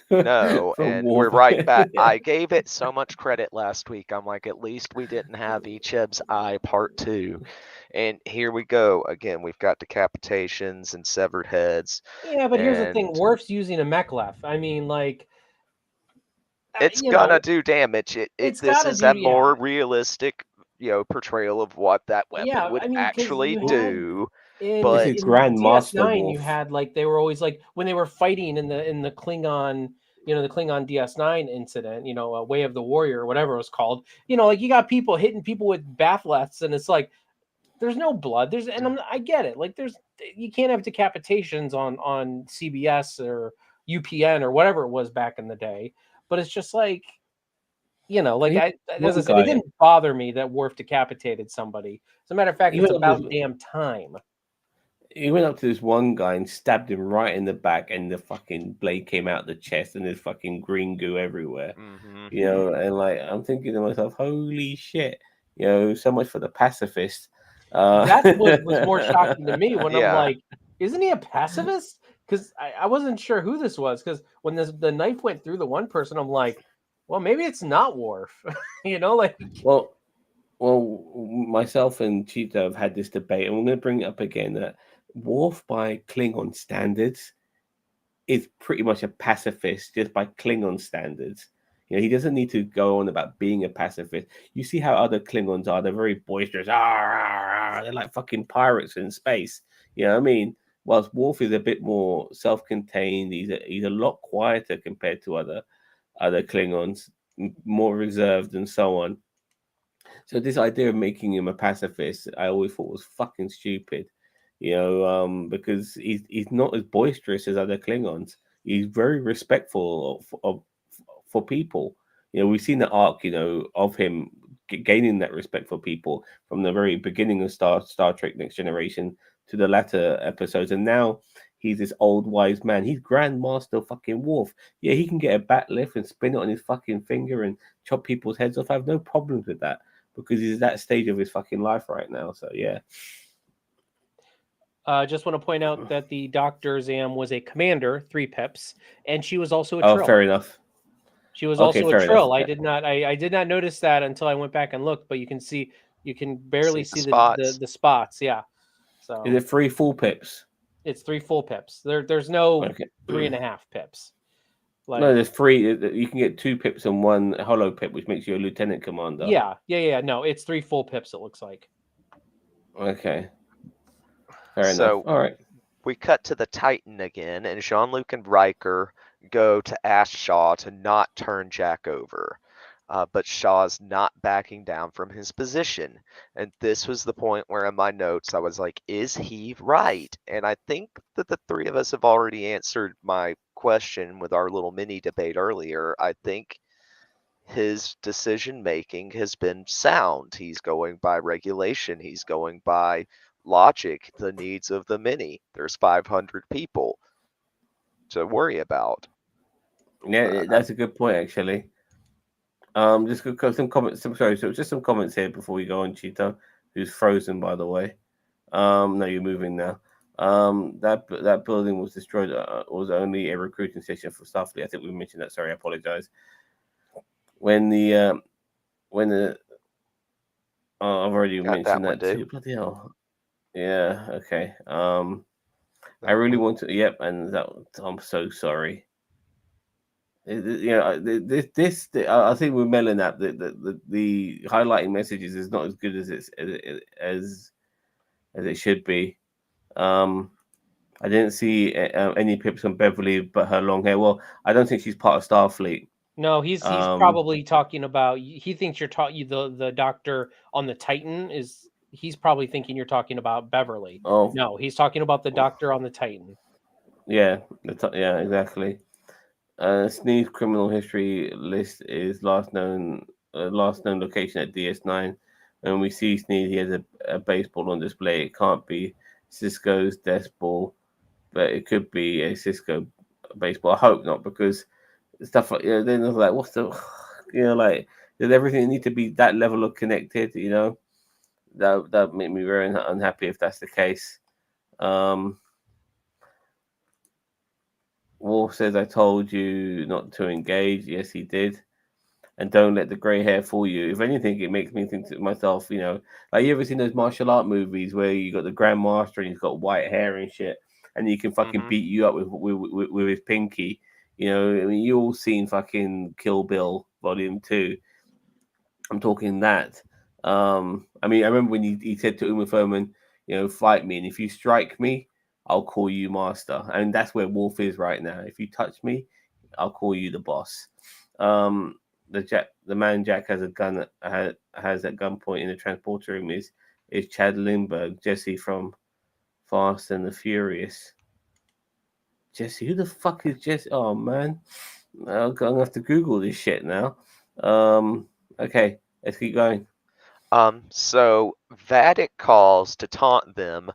No, from and we're Wolf. right back. Yeah. I gave it so much credit last week. I'm like, at least we didn't have Icheb's Eye Part 2. And here we go. Again, we've got decapitations and severed heads. yeah. But here's the thing: And Worf's using a mek'leth. I mean, like, it's gonna do damage. it's This got to is do. a Yeah, more realistic, portrayal of what that weapon yeah. would I mean, because actually you had do. This But is in Grandmaster DS9, you Wolf. had like they were always like when they were fighting in the Klingon, the Klingon DS9 incident, Way of the Warrior or whatever it was called. Like you got people hitting people with bathleths, and it's like there's no blood. I get it. Like you can't have decapitations on CBS or UPN or whatever it was back in the day. But it's just like like as I One said, it guy, didn't bother me that Worf decapitated somebody. As a matter of fact, he it's went up to about this, damn time. he went up to this one guy and stabbed him right in the back, and the fucking blade came out the chest, and there's fucking green goo everywhere. mhm. And like I'm thinking to myself, holy shit, so much for the pacifist. That's what was more shocking to me when I'm Yeah. like, isn't he a pacifist? Because I wasn't sure who this was. Because when the knife went through the one person, I'm like, well, maybe it's not Worf. Like well, myself and Cheetah have had this debate, and we're going to bring it up again that Worf, by Klingon standards, is pretty much a pacifist just by Klingon standards. He doesn't need to go on about being a pacifist. You see how other Klingons are. They're very boisterous. They're like fucking pirates in space. You know what I mean? Whilst Worf is a bit more self-contained. He's a lot quieter compared to other Klingons, more reserved and so on. So this idea of making him a pacifist, I always thought was fucking stupid, because he's not as boisterous as other Klingons. He's very respectful of for people. We've seen the arc, of him gaining that respect for people from the very beginning of Star Trek Next Generation to the latter episodes, and now he's this old wise man. He's Grandmaster fucking Worf. Yeah, he can get a bat lift and spin it on his fucking finger and chop people's heads off. I have no problems with that because he's at that stage of his fucking life right now. So yeah. Just want to point out that the Doctor Zam was a commander, 3 pips, and she was also a Oh, Trill. fair enough. She was Okay, also a fair enough. Trill. I did not notice that until I went back and looked, but you can barely see spots. the spots. Yeah. So Is it 3 full pips? it's 3 full pips. There's no Okay. 3.5 pips. Like, No, there's 3. You can get 2 pips and 1 hollow pip, which makes you a lieutenant commander. yeah. No, it's 3 full pips. It looks like. Okay. Fair enough. So All right. we cut to the Titan again, and Jean-Luc and Riker go to ask Shaw to not turn Jack over. But Shaw's not backing down from his position. And this was the point where in my notes I was like, is he right? And I think that the three of us have already answered my question with our little mini debate earlier. I think his decision making has been sound. He's going by regulation, he's going by logic, the needs of the many. There's 500 people to worry about. Yeah, that's a good point, actually. Just got some comments. So just some comments here before we go on. Cheetah, who's frozen, by the way. No, you're moving now. That building was destroyed. Was only a recruiting station for Starfleet. I think we mentioned that. Sorry, I apologize. When the I've already Got mentioned that one, that too. dude. Bloody hell. Yeah. Okay. I really want to. Yep. And that. I'm so sorry. This I think with Melanap, the highlighting messages is not as good as as it should be. I didn't see any pips on Beverly, but her long hair. Well, I don't think she's part of Starfleet. No, he's probably talking about. He thinks you're talking the Doctor on the Titan is. He's probably thinking you're talking about Beverly. Oh No, he's talking about the Doctor on the Titan. yeah, yeah, exactly. Sneed's criminal history list is last known location at DS9. And we see Sneed, he has a baseball on display. It can't be Cisco's desk ball, but it could be a Cisco baseball. I hope not, because stuff like then I was like, what's the like does everything need to be that level of connected? That make me very unhappy if that's the case. Wolf says, I told you not to engage. Yes, he did. And don't let the grey hair fool you. If anything, it makes me think to myself, like you ever seen those martial art movies where you got the Grandmaster and he's got white hair and shit, and he can fucking beat you up with his pinky. I mean, you all seen fucking Kill Bill Volume 2. I'm talking that. I mean, I remember when he said to Uma Thurman, fight me, and if you strike me, I'll call you master. And that's where Wolf is right now. If you touch me, I'll call you the boss. The man Jack has a gun has at gunpoint in the transporter room is Chad Lindbergh, Jesse from Fast and the Furious. Jesse, who the fuck is Jesse? Oh man, I'm gonna have to Google this shit now. Okay, let's keep going. So Vatic calls to taunt them.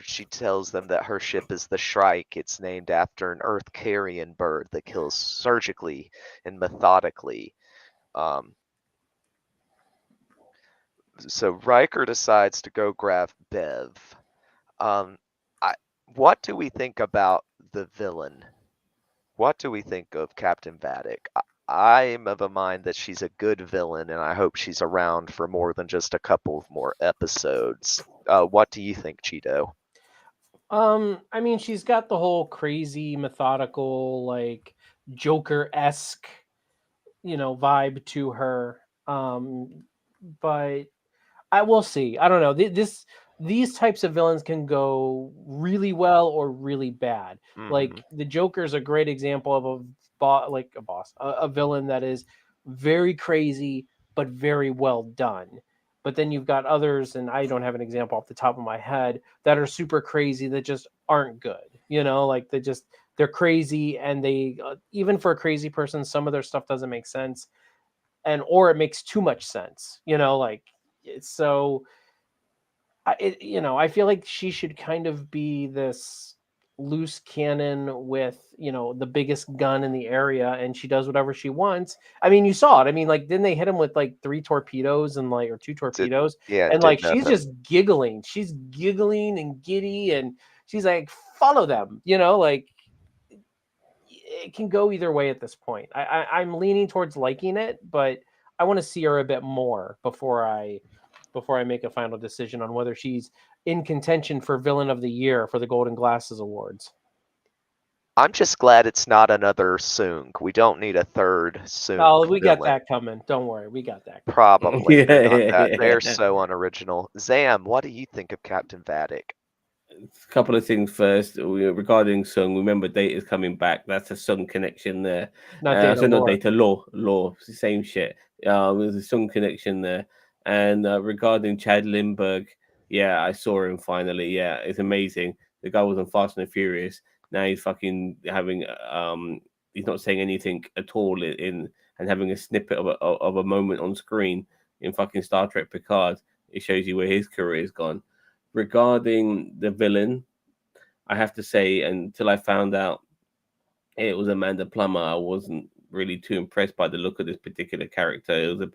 She tells them that her ship is the Shrike. It's named after an Earth carrion bird that kills surgically and methodically. So Riker decides to go grab Bev. What do we think about the villain? What do we think of Captain Vatic? I'm of a mind that she's a good villain, and I hope she's around for more than just a couple of more episodes. What do you think, Cheeto? I mean, she's got the whole crazy, methodical, like Joker-esque, vibe to her. But I will see. I don't know. These types of villains can go really well or really bad. Like the Joker's a great example of a villain that is very crazy, but very well done. But then you've got others, and I don't have an example off the top of my head, that are super crazy that just aren't good. Like they're crazy, and they even for a crazy person, some of their stuff doesn't make sense, or it makes too much sense. So I feel like she should kind of be this loose cannon with the biggest gun in the area, and she does whatever she wants. I mean, you saw it. I mean, like, didn't they hit him with like 3 torpedoes and or 2 torpedoes? Yeah, And did like she's nothing. just giggling. She's giggling and giddy, and she's like, follow them. Like, it can go either way at this point. I'm leaning towards liking it, but I want to see her a bit more before I make a final decision on whether she's in contention for Villain of the Year for the Golden Glasses Awards. I'm just glad it's not another Sung. We don't need a third Sung. Oh, we got villain. that coming. Don't worry, we got that. Probably, but not Yeah. that. They're so unoriginal. Zam, what do you think of Captain Vadic? A couple of things first regarding Sung. Remember, Data's coming back. That's a Sung connection there. Not Data, not Lore. Data, Law, same shit. There's a Sung connection there. And regarding Chad Lindbergh, yeah, I saw him finally. Yeah, it's amazing. The guy was on Fast and the Furious. Now he's fucking having he's not saying anything at all in and having a snippet of a moment on screen in fucking Star Trek Picard. It shows you where his career has gone. Regarding the villain, I have to say, until I found out it was Amanda Plummer, I wasn't really too impressed by the look of this particular character. It was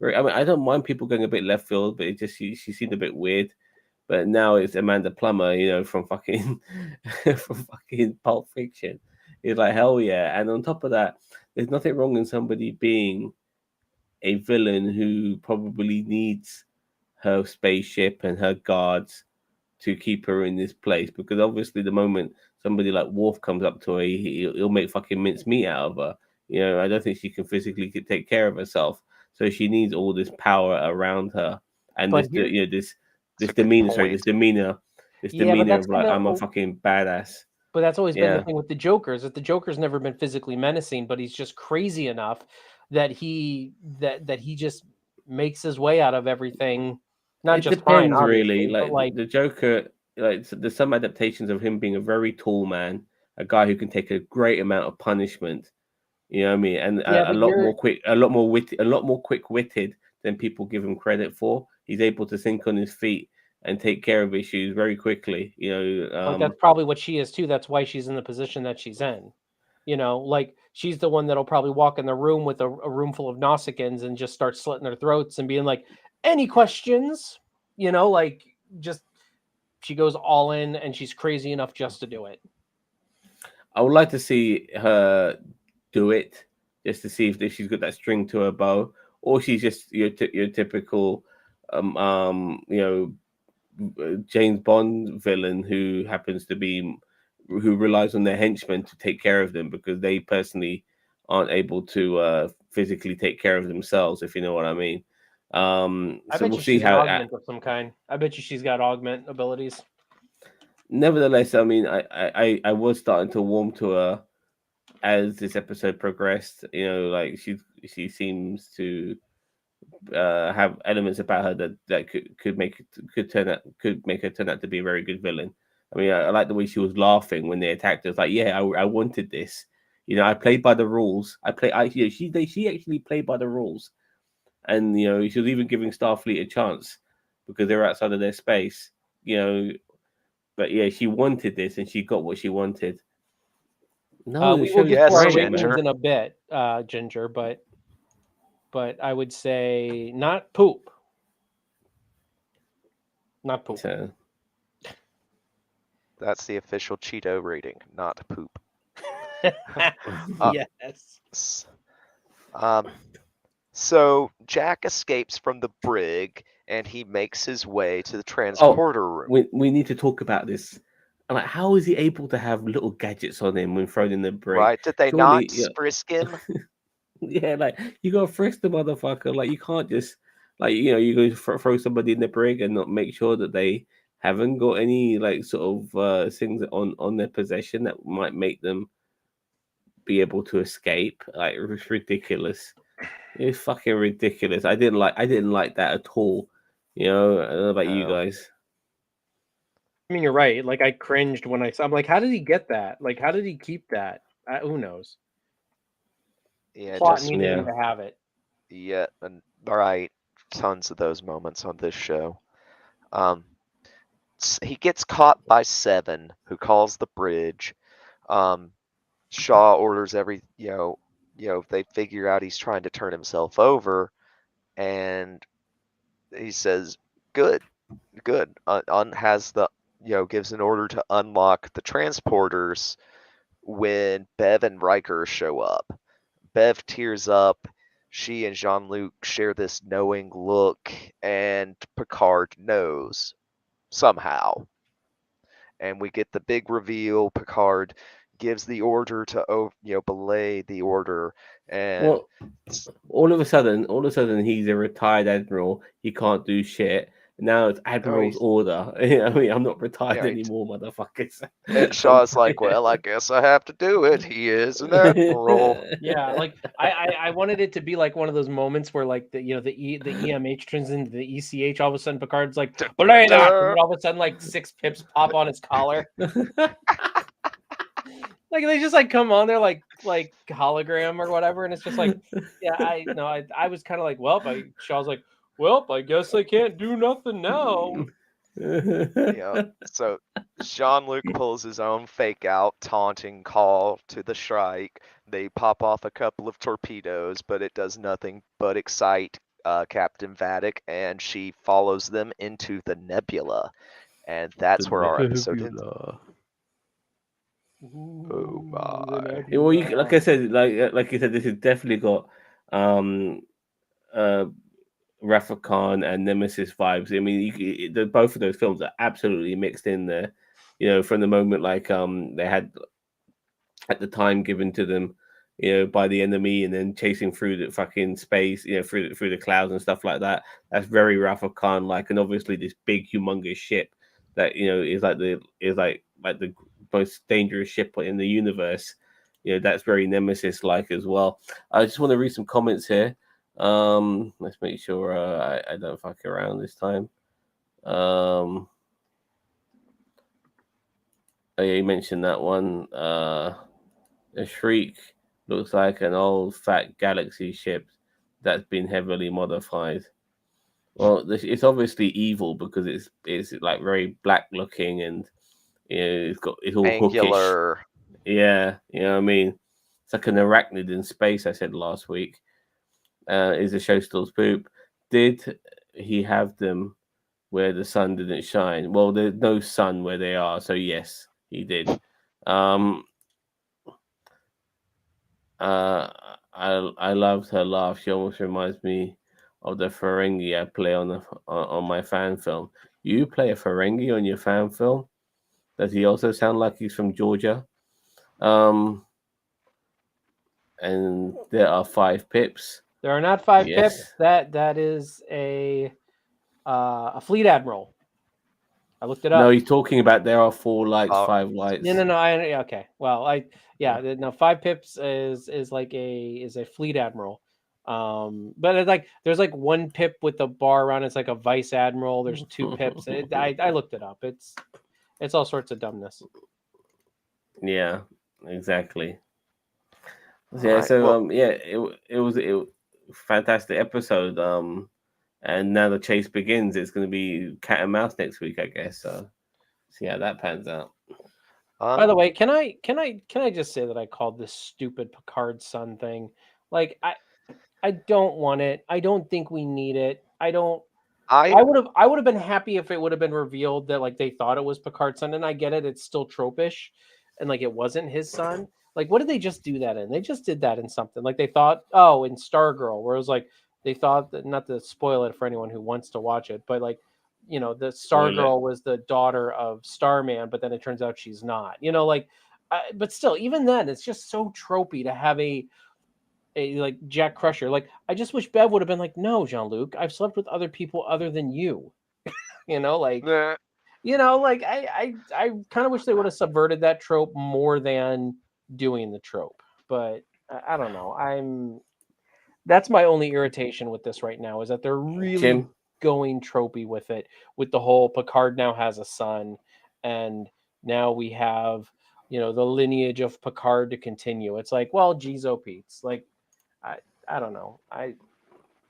I don't mind people going a bit left field, but it just she seemed a bit weird. But now it's Amanda Plummer, from fucking from fucking Pulp Fiction. It's like, hell yeah. And on top of that, there's nothing wrong in somebody being a villain who probably needs her spaceship and her guards to keep her in this place, because obviously the moment somebody like Worf comes up to her, he'll make fucking mincemeat out of her. I don't think she can physically take care of herself, so she needs all this power around her and But this That's a good demeanor. Sorry, point. this demeanor that's of like, kinda- I'm a fucking badass. But that's always been the Yeah. thing with the Jokers. That the Joker's never been physically menacing, but he's just crazy enough that he just makes his way out of everything. Not It just fine, depends, really. obviously, but Like the Joker, there's some adaptations of him being a very tall man, a guy who can take a great amount of punishment. You know what I mean? And Yeah, a but lot more quick, a lot more quick-witted than people give him credit for. He's able to think on his feet and take care of issues very quickly. But that's probably what she is too. That's why she's in the position that she's in. Like, she's the one that'll probably walk in the room with a room full of Nausicaans and just start slitting their throats and being like, any questions? Like, just she goes all in, and she's crazy enough just to do it. I would like to see her do it, just to see if she's got that string to her bow, or she's just your typical, James Bond villain who happens to be who relies on their henchmen to take care of them because they personally aren't able to physically take care of themselves, if you know what I mean. I So bet we'll you see she's an how. augment of some kind. I bet you she's got augment abilities. Nevertheless, I mean, I was starting to warm to her as this episode progressed. Like she seems to have elements about her that could make her turn out to be a very good villain. I mean, I like the way she was laughing when they attacked her. It's like, yeah, I wanted this. I played by the rules. She actually played by the rules, and she was even giving Starfleet a chance because they were outside of their space. But yeah, she wanted this, and she got what she wanted. No, the We will show's get to our Yes, great, ratings man. in a bit, Ginger, but I would say not poop. Not poop. So, That's the official Cheeto rating, not poop. Yes. So Jack escapes from the brig and he makes his way to the transporter room. we need to talk about this. Like, how is he able to have little gadgets on him when thrown in the brig? Right? Did they Surely, not frisk him? Yeah, like, you gotta frisk the motherfucker. Like, you can't just, like, you go throw somebody in the brig and not make sure that they haven't got any like sort of things on their possession that might make them be able to escape. Like, it's ridiculous. It's fucking ridiculous. I didn't like that at all. You know, I don't know about you No. guys. I mean, you're right. Like, I cringed when I saw. I'm like, how did he get that? Like, how did he keep that? Who knows? Yeah, Plot just needed him Yeah. to have it. yeah, and right, tons of those moments on this show. Um, he gets caught by Seven, who calls the bridge. Um, Shaw orders they figure out he's trying to turn himself over, and he says, "Good, good." Has the gives an order to unlock the transporters when Bev and Riker show up. Bev tears up. She and Jean-Luc share this knowing look, and Picard knows somehow. And we get the big reveal. Picard gives the order to belay the order, and Well, all of a sudden, he's a retired admiral. He can't do shit. Now it's oh, admiral's he's order. I mean, I'm not retired yeah. anymore, motherfuckers. And Shaw's like, well, I guess I have to do it. He is an admiral. Yeah, like I wanted it to be like one of those moments where like the the EMH turns into the ECH. All of a sudden, Picard's like, belay that, and then all of a sudden, like 6 pips pop on his collar. Like they just like come on there like hologram or whatever, and it's just like, yeah, I was kind of like, well, Shaw's like, well, I guess I can't do nothing now. So Jean-Luc pulls his own fake out taunting call to the Shrike. They pop off a couple of torpedoes, but it does nothing but excite Captain Vatic, and she follows them into the nebula. And that's where our episode ends. Oh my. Yeah, well, like I said, like you said, this has definitely got uh Rafa Khan and Nemesis vibes. I mean, both of those films are absolutely mixed in there. You know, from the moment like they had at the time given to them, you know, by the enemy, and then chasing through the fucking space, you know, through the clouds and stuff like that. That's very Rafa Khan like, and obviously this big humongous ship that is like the most dangerous ship in the universe. You know, that's very Nemesis like as well. I just want to read some comments here. Let's make sure I don't fuck around this time. Oh, yeah, you mentioned that one. The Shriek looks like an old fat galaxy ship that's been heavily modified. Well, it's obviously evil because it's like very black looking, and it's all hookish. Angular. Yeah, you know what I mean. It's like an arachnid in space. I said last week. Is the show still poop? Did he have them where the sun didn't shine? Well, there's no sun where they are, so yes, he did. I loved her laugh. She almost reminds me of the Ferengi I play on my fan film. You play a Ferengi on your fan film? Does he also sound like he's from Georgia? And there are 5 pips. There are not 5 Yes. pips. That is a fleet admiral. I looked it up. No, he's talking about there are 4 lights, 5 lights. No. Okay. Well, 5 pips is like a fleet admiral. But it's like there's like 1 pip with a bar around. It's like a vice admiral. There's 2 pips. I looked it up. It's all sorts of dumbness. Yeah, exactly. Yeah. Right, So well, it was a fantastic episode. And now the chase begins. It's going to be cat and mouse next week, I guess. So see how that pans out. By the way, can I just say that I called this stupid Picard's son thing? Like I don't want it. I don't think we need it. I would have been happy if it would have been revealed that like they thought it was Picard's son, and I get it, it's still tropish, and like it wasn't his son. Like, what did they just do that in? They just did that in something. Like they thought, oh, in Stargirl, where it was like they thought that, not to spoil it for anyone who wants to watch it, but like, the Stargirl was the daughter of Starman, but then it turns out she's not. But still, even then, it's just so tropey to have a like Jack Crusher. Like, I just wish Bev would have been like, no, Jean-Luc, I've slept with other people other than you. Like, nah. like I kind of wish they would have subverted that trope more than doing the trope. But I don't know. That's my only irritation with this right now, is that they're really Jim, going tropey with it, with the whole Picard now has a son, and now we have, you know, the lineage of Picard to continue. It's like, well, geez, oh Pete's, like, I don't know.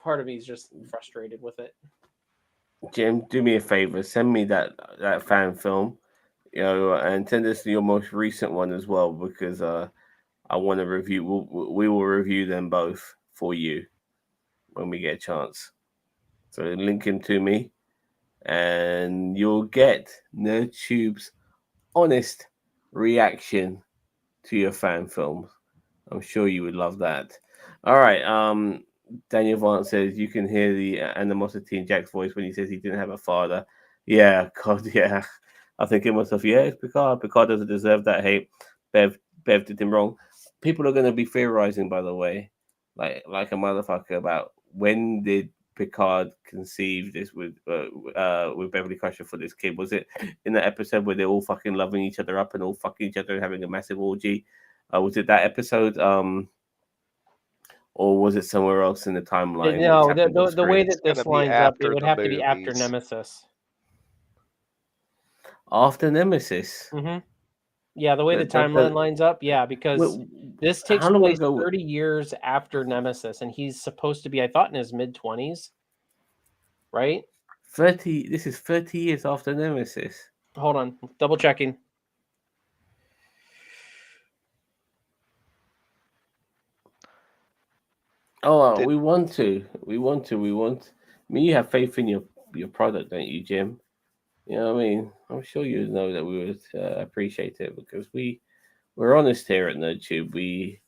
Part of me is just frustrated with it. Jim, do me a favor. Send me that fan film, and send us your most recent one as well, because I want to review. We will review them both for you when we get a chance. So link him to me, and you'll get NerdTube's honest reaction to your fan films. I'm sure you would love that. All right. Daniel Vance says you can hear the animosity in Jack's voice when he says he didn't have a father. Yeah, God, yeah. I think to myself, yeah, it's Picard. Picard doesn't deserve that hate. Bev did him wrong. People are going to be theorizing, by the way, like a motherfucker, about when did Picard conceive this with Beverly Crusher for this kid? Was it in that episode where they're all fucking loving each other up and all fucking each other and having a massive orgy? Was it that episode? Or was it somewhere else in the timeline? No, the way that It's this gonna be lines up, it after would the have to be after movies. Nemesis. After Nemesis. Yeah, the way the timeline lines up, yeah, because this takes how long place ago? 30 years after Nemesis, and he's supposed to be, I thought, in his mid-20s, right? 30. This is 30 years after Nemesis. Hold on, double checking. Oh, we want to. I mean, you have faith in your product, don't you, Jim? You know what I mean? I'm sure you know that we would appreciate it, because we're honest here at NerdTube. We,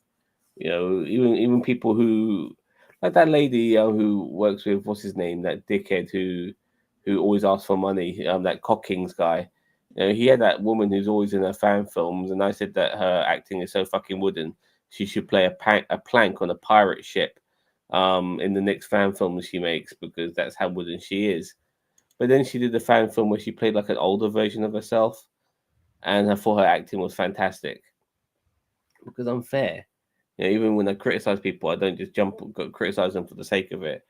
even people who, like that lady who works with, what's his name, that dickhead who always asks for money, that Cockings guy. He had that woman who's always in her fan films, and I said that her acting is so fucking wooden. She should play a plank on a pirate ship, in the next fan film she makes, because that's how wooden she is. But then she did a fan film where she played like an older version of herself, and I thought her acting was fantastic. Because I'm fair. Even when I criticize people, I don't just criticize them for the sake of it.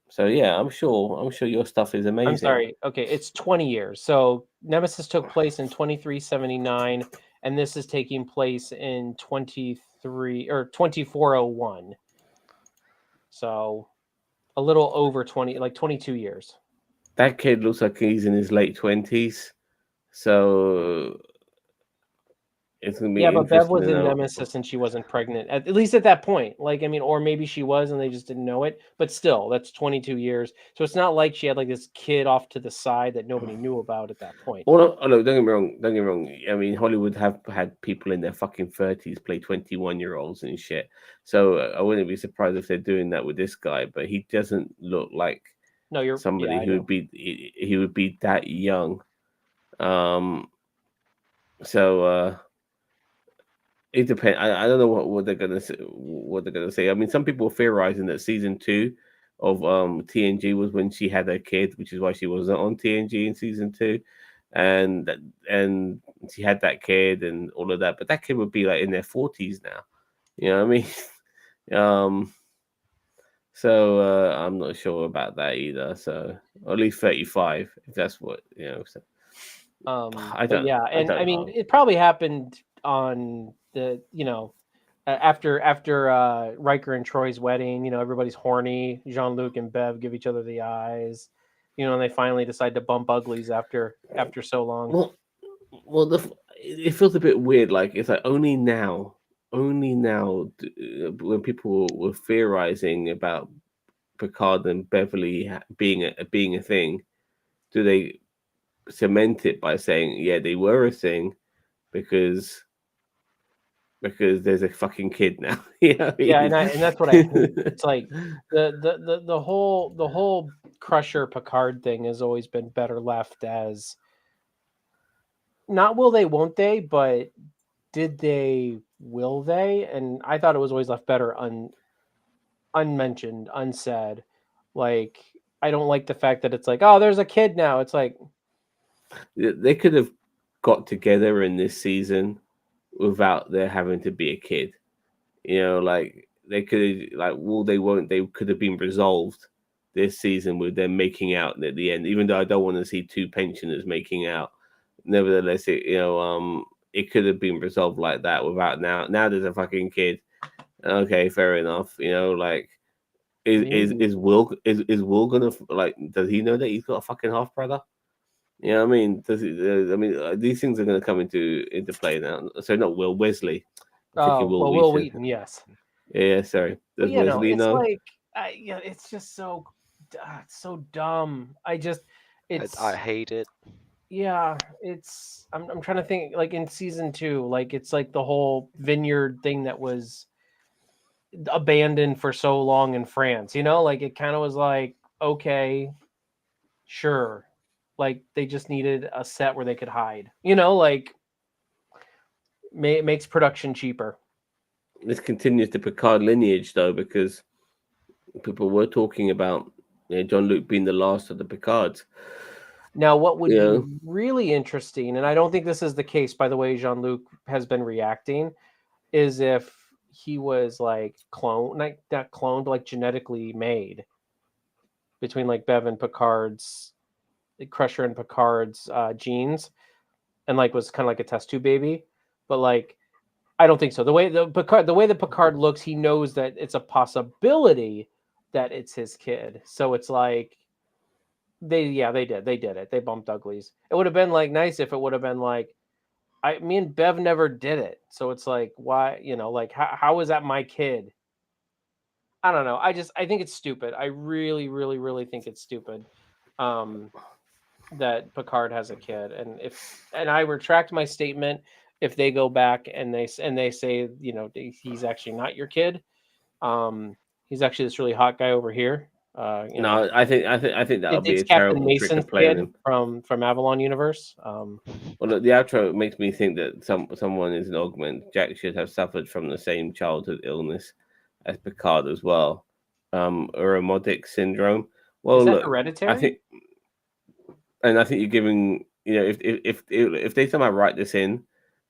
So yeah, I'm sure your stuff is amazing. I'm sorry. Okay, it's 20 years. So Nemesis took place in 2379, and this is taking place in 2401. So a little over 20, like 22 years. That kid looks like he's in his late 20s. So it's gonna be but Bev interesting was to in know. Nemesis and she wasn't pregnant, at least at that point. Like, I mean, or maybe she was and they just didn't know it. But still, that's 22 years. So it's not like she had like this kid off to the side that nobody knew about at that point. Well, no, don't get me wrong. Don't get me wrong. I mean, Hollywood have had people in their fucking 30s play 21-year-olds and shit. So I wouldn't be surprised if they're doing that with this guy. But he doesn't look like somebody who would be that young. So it depends. I don't know what they're gonna say. What they're gonna say. I mean, some people are theorizing that season 2 of TNG was when she had her kid, which is why she wasn't on TNG in season 2, and she had that kid and all of that. But that kid would be like in their 40s now. You know what I mean? So I'm not sure about that either. So or at least 35, if that's what you know. So, I mean, it probably happened on the after Riker and Troy's wedding. Everybody's horny. Jean-Luc and Bev give each other the eyes. And they finally decide to bump uglies after so long. Well, it feels a bit weird. Like it's like only now, when people were theorizing about Picard and Beverly being a thing, do they cement it by saying, yeah, they were a thing because there's a fucking kid now. Yeah, and that's what I hate. It's like the whole Crusher Picard thing has always been better left as not will they, won't they, but did they, will they? And I thought it was always left better unmentioned, unsaid. Like, I don't like the fact that it's like, oh, there's a kid now. It's like they could have got together in this season without there having to be a kid. Like they could like, well, they won't. They could have been resolved this season with them making out at the end. Even though I don't want to see two pensioners making out, nevertheless, it could have been resolved like that without now. There's a fucking kid. Okay, fair enough. Like is Will gonna like? Does he know that he's got a fucking half brother? I mean, does it? These things are going to come into play now. So not Will, Wesley. I'm thinking Will Will Wheaton. Wheaton, yes. Yeah, sorry. Does But, Wesley it's know? like, it's just so dumb. I hate it. Yeah, I'm trying to think, like in season 2, like it's like the whole vineyard thing that was abandoned for so long in France, like it kind of was like, okay, sure. Like they just needed a set where they could hide, like it makes production cheaper. This continues the Picard lineage though, because people were talking about Jean-Luc being the last of the Picards. Now, what would be really interesting, and I don't think this is the case, by the way, Jean-Luc has been reacting, is if he was like cloned, not cloned, like genetically made between like Bev and Picard's, Crusher and Picard's genes, and like was kind of like a test tube baby. But like, I don't think so. The way that Picard looks, he knows that it's a possibility that it's his kid. So it's like, they did it. They bumped uglies. It would have been like nice if it would have been like, me and Bev never did it. So it's like, why, like how is that my kid? I don't know. I think it's stupid. I really, really, really think it's stupid. That Picard has a kid, and I retract my statement if they go back and they say, he's actually not your kid. He's actually this really hot guy over here. No, I think that would be it's a Captain terrible trick to Mason's play kid him. from Avalon Universe. Well, look, the outro makes me think that someone is an augment. Jack should have suffered from the same childhood illness as Picard as well, Oromotic syndrome. Well, is that look, hereditary? I think you're giving, if they somehow write this in,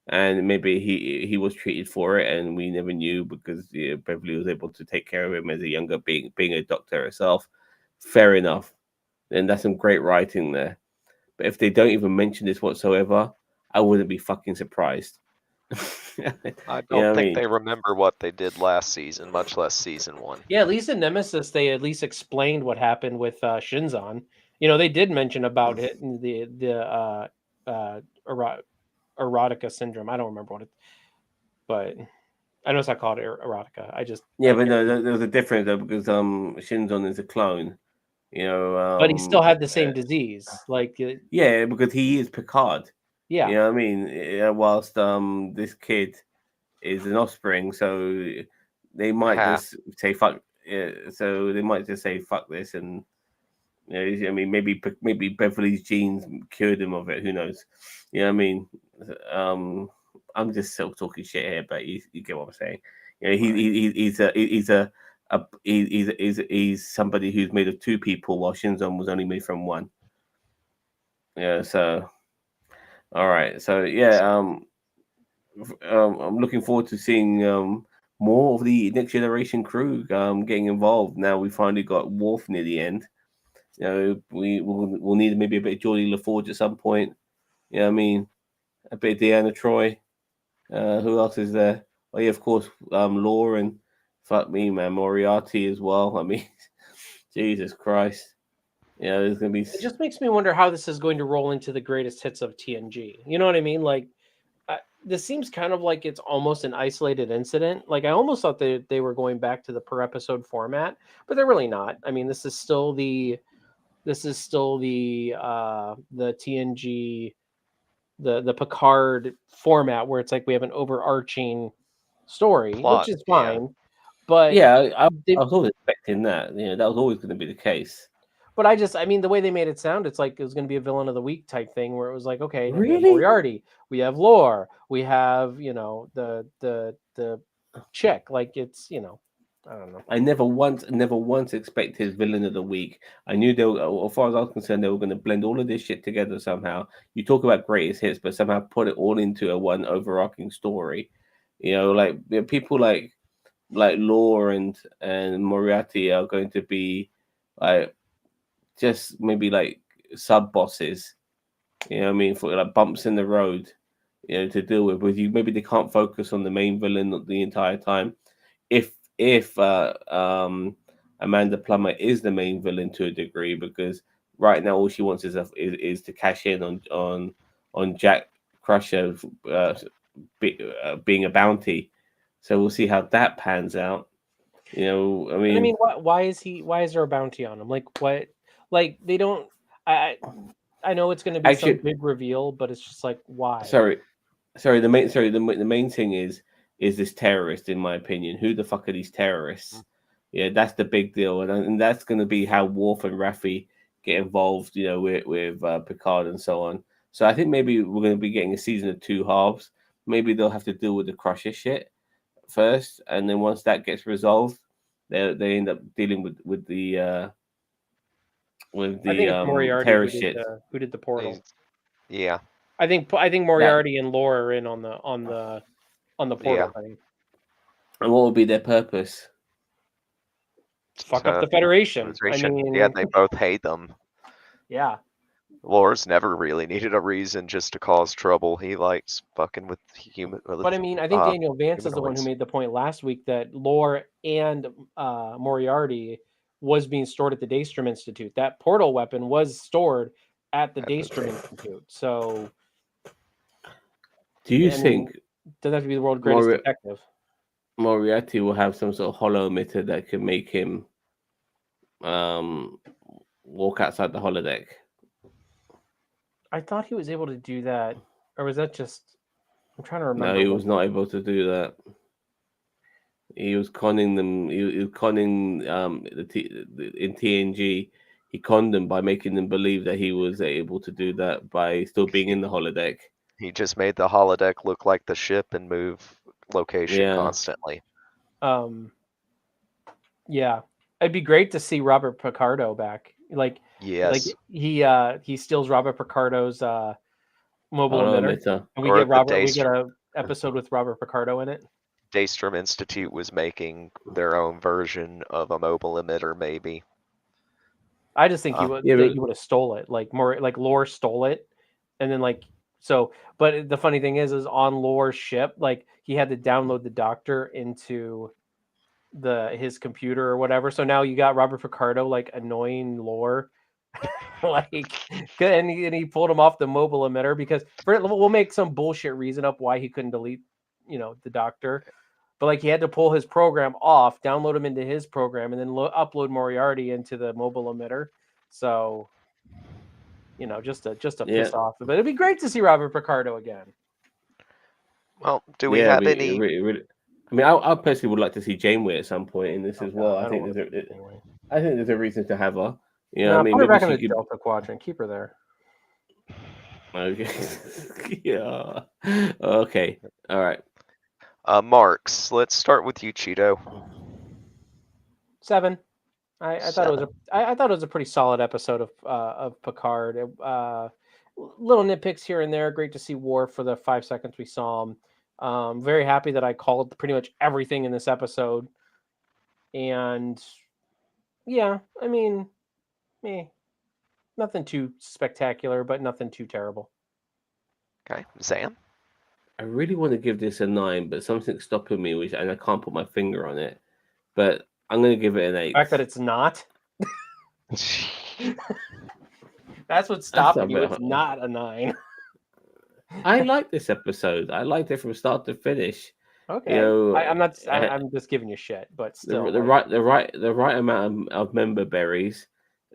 and maybe he was treated for it, and we never knew because Beverly was able to take care of him as a younger being a doctor herself. Fair enough. Then that's some great writing there. But if they don't even mention this whatsoever, I wouldn't be fucking surprised. I don't think they remember what they did last season, much less season 1. Yeah, at least in Nemesis, they at least explained what happened with Shinzon. They did mention about it, the erotica syndrome. I don't remember what it, but I know it's not called erotica. But no, there's a difference though, because Shinzon is a clone. But he still had the same disease, like because he is Picard. Yeah, you know what I mean. Whilst this kid is an offspring, so they might just say fuck. So they might just say fuck this, and I mean, maybe Beverly's genes cured him of it. Who knows? You know what I mean? I'm just still talking shit here, but you get what I'm saying. He's somebody who's made of two people, while Shinzon was only made from one. Yeah. So, all right. So yeah. I'm looking forward to seeing more of the Next Generation crew getting involved. Now we finally got Worf near the end. We'll need maybe a bit of Geordie LaForge at some point. You know what I mean? A bit of Deanna Troi. Who else is there? Oh yeah, of course, Law and fuck me, man, Moriarty as well. I mean, Jesus Christ. There's gonna be. It just makes me wonder how this is going to roll into the greatest hits of TNG. You know what I mean? Like, this seems kind of like it's almost an isolated incident. Like, I almost thought they were going back to the per episode format, but they're really not. I mean, this is still the TNG, the Picard format, where it's like we have an overarching story, which is fine. Yeah. But I was always expecting that. That was always going to be the case. But I mean, the way they made it sound, it's like it was going to be a villain of the week type thing, where it was like, okay, really? We have Moriarty, we have Lore, we have the chick. Like, it's I don't know. I never once expected villain of the week. I knew they were, as far as I was concerned, they were going to blend all of this shit together somehow. You talk about greatest hits, but somehow put it all into a one overarching story. Like people like like Law and Moriarty are going to be like just maybe like sub bosses. You know what I mean? For like bumps in the road, you know, to deal with you. Maybe they can't focus on the main villain the entire time. If Amanda Plummer is the main villain to a degree, because right now all she wants is to cash in on Jack Crusher being a bounty. So we'll see how that pans out. You know, I mean, why is there a bounty on him? Like what? Like they don't. I know it's going to be some big reveal, but it's just like why? Sorry. The main thing is this terrorist, in my opinion. Who the fuck are these terrorists? Yeah, that's the big deal, and that's going to be how Worf and Raffi get involved. You know, with Picard and so on. So I think maybe we're going to be getting a season of two halves. Maybe they'll have to deal with the Crusher shit first, and then once that gets resolved, they end up dealing with the I think it's Moriarty terrorist shit. Who did the portal? Yeah. I think Moriarty and Laura are in on the portal thing. And what would be their purpose? Fuck up the Federation. I mean, yeah, they both hate them. Yeah. Lore's never really needed a reason just to cause trouble. He likes fucking with human. But I mean, I think Daniel Vance is the one who made the point last week that Lore and Moriarty was being stored at the Daystrom Institute. That portal weapon was stored at the Daystrom Institute. So, do you think doesn't have to be the world's greatest detective? Moriarty will have some sort of hollow emitter that can make him walk outside the holodeck. I thought he was able to do that, or was that just? I'm trying to remember. No, he was not able to do that. He was conning them. He was conning in TNG. He conned them by making them believe that he was able to do that by still being in the holodeck. He just made the holodeck look like the ship and move location constantly. Yeah, it'd be great to see Robert Picardo back. Like, yes, like he steals Robert Picardo's mobile emitter, and we get an episode with Robert Picardo in it. Daystrom Institute was making their own version of a mobile emitter, maybe. I just think he would have stole it, like Lore stole it, and then so. But the funny thing is on Lore's ship, like he had to download the Doctor into his computer or whatever. So now you got Robert Picardo like annoying Lore, and he pulled him off the mobile emitter because we'll make some bullshit reason up why he couldn't delete, the Doctor. But like he had to pull his program off, download him into his program, and then upload Moriarty into the mobile emitter. So, just to piss off. But it'd be great to see Robert Picardo again. Well, do we have any? Really, I mean, I personally would like to see Janeway at some point in this as well. I think there's a reason to have her. I mean, put her back in the Delta Quadrant. Keep her there. Okay. Yeah. Okay. All right. Marks. Let's start with you, Cheeto. 7. I thought it was a pretty solid episode of Picard. Little nitpicks here and there. Great to see Worf for the 5 seconds we saw him. Very happy that I called pretty much everything in this episode. And yeah, I mean, nothing too spectacular, but nothing too terrible. Okay, Sam. I really want to give this a 9, but something's stopping me, and I can't put my finger on it. But I'm going to give it an 8. The fact that it's not. That's what's stopping you. It's not a 9. I like this episode. I liked it from start to finish. Okay, I'm not. I'm just giving you shit, but still, the right amount of member berries.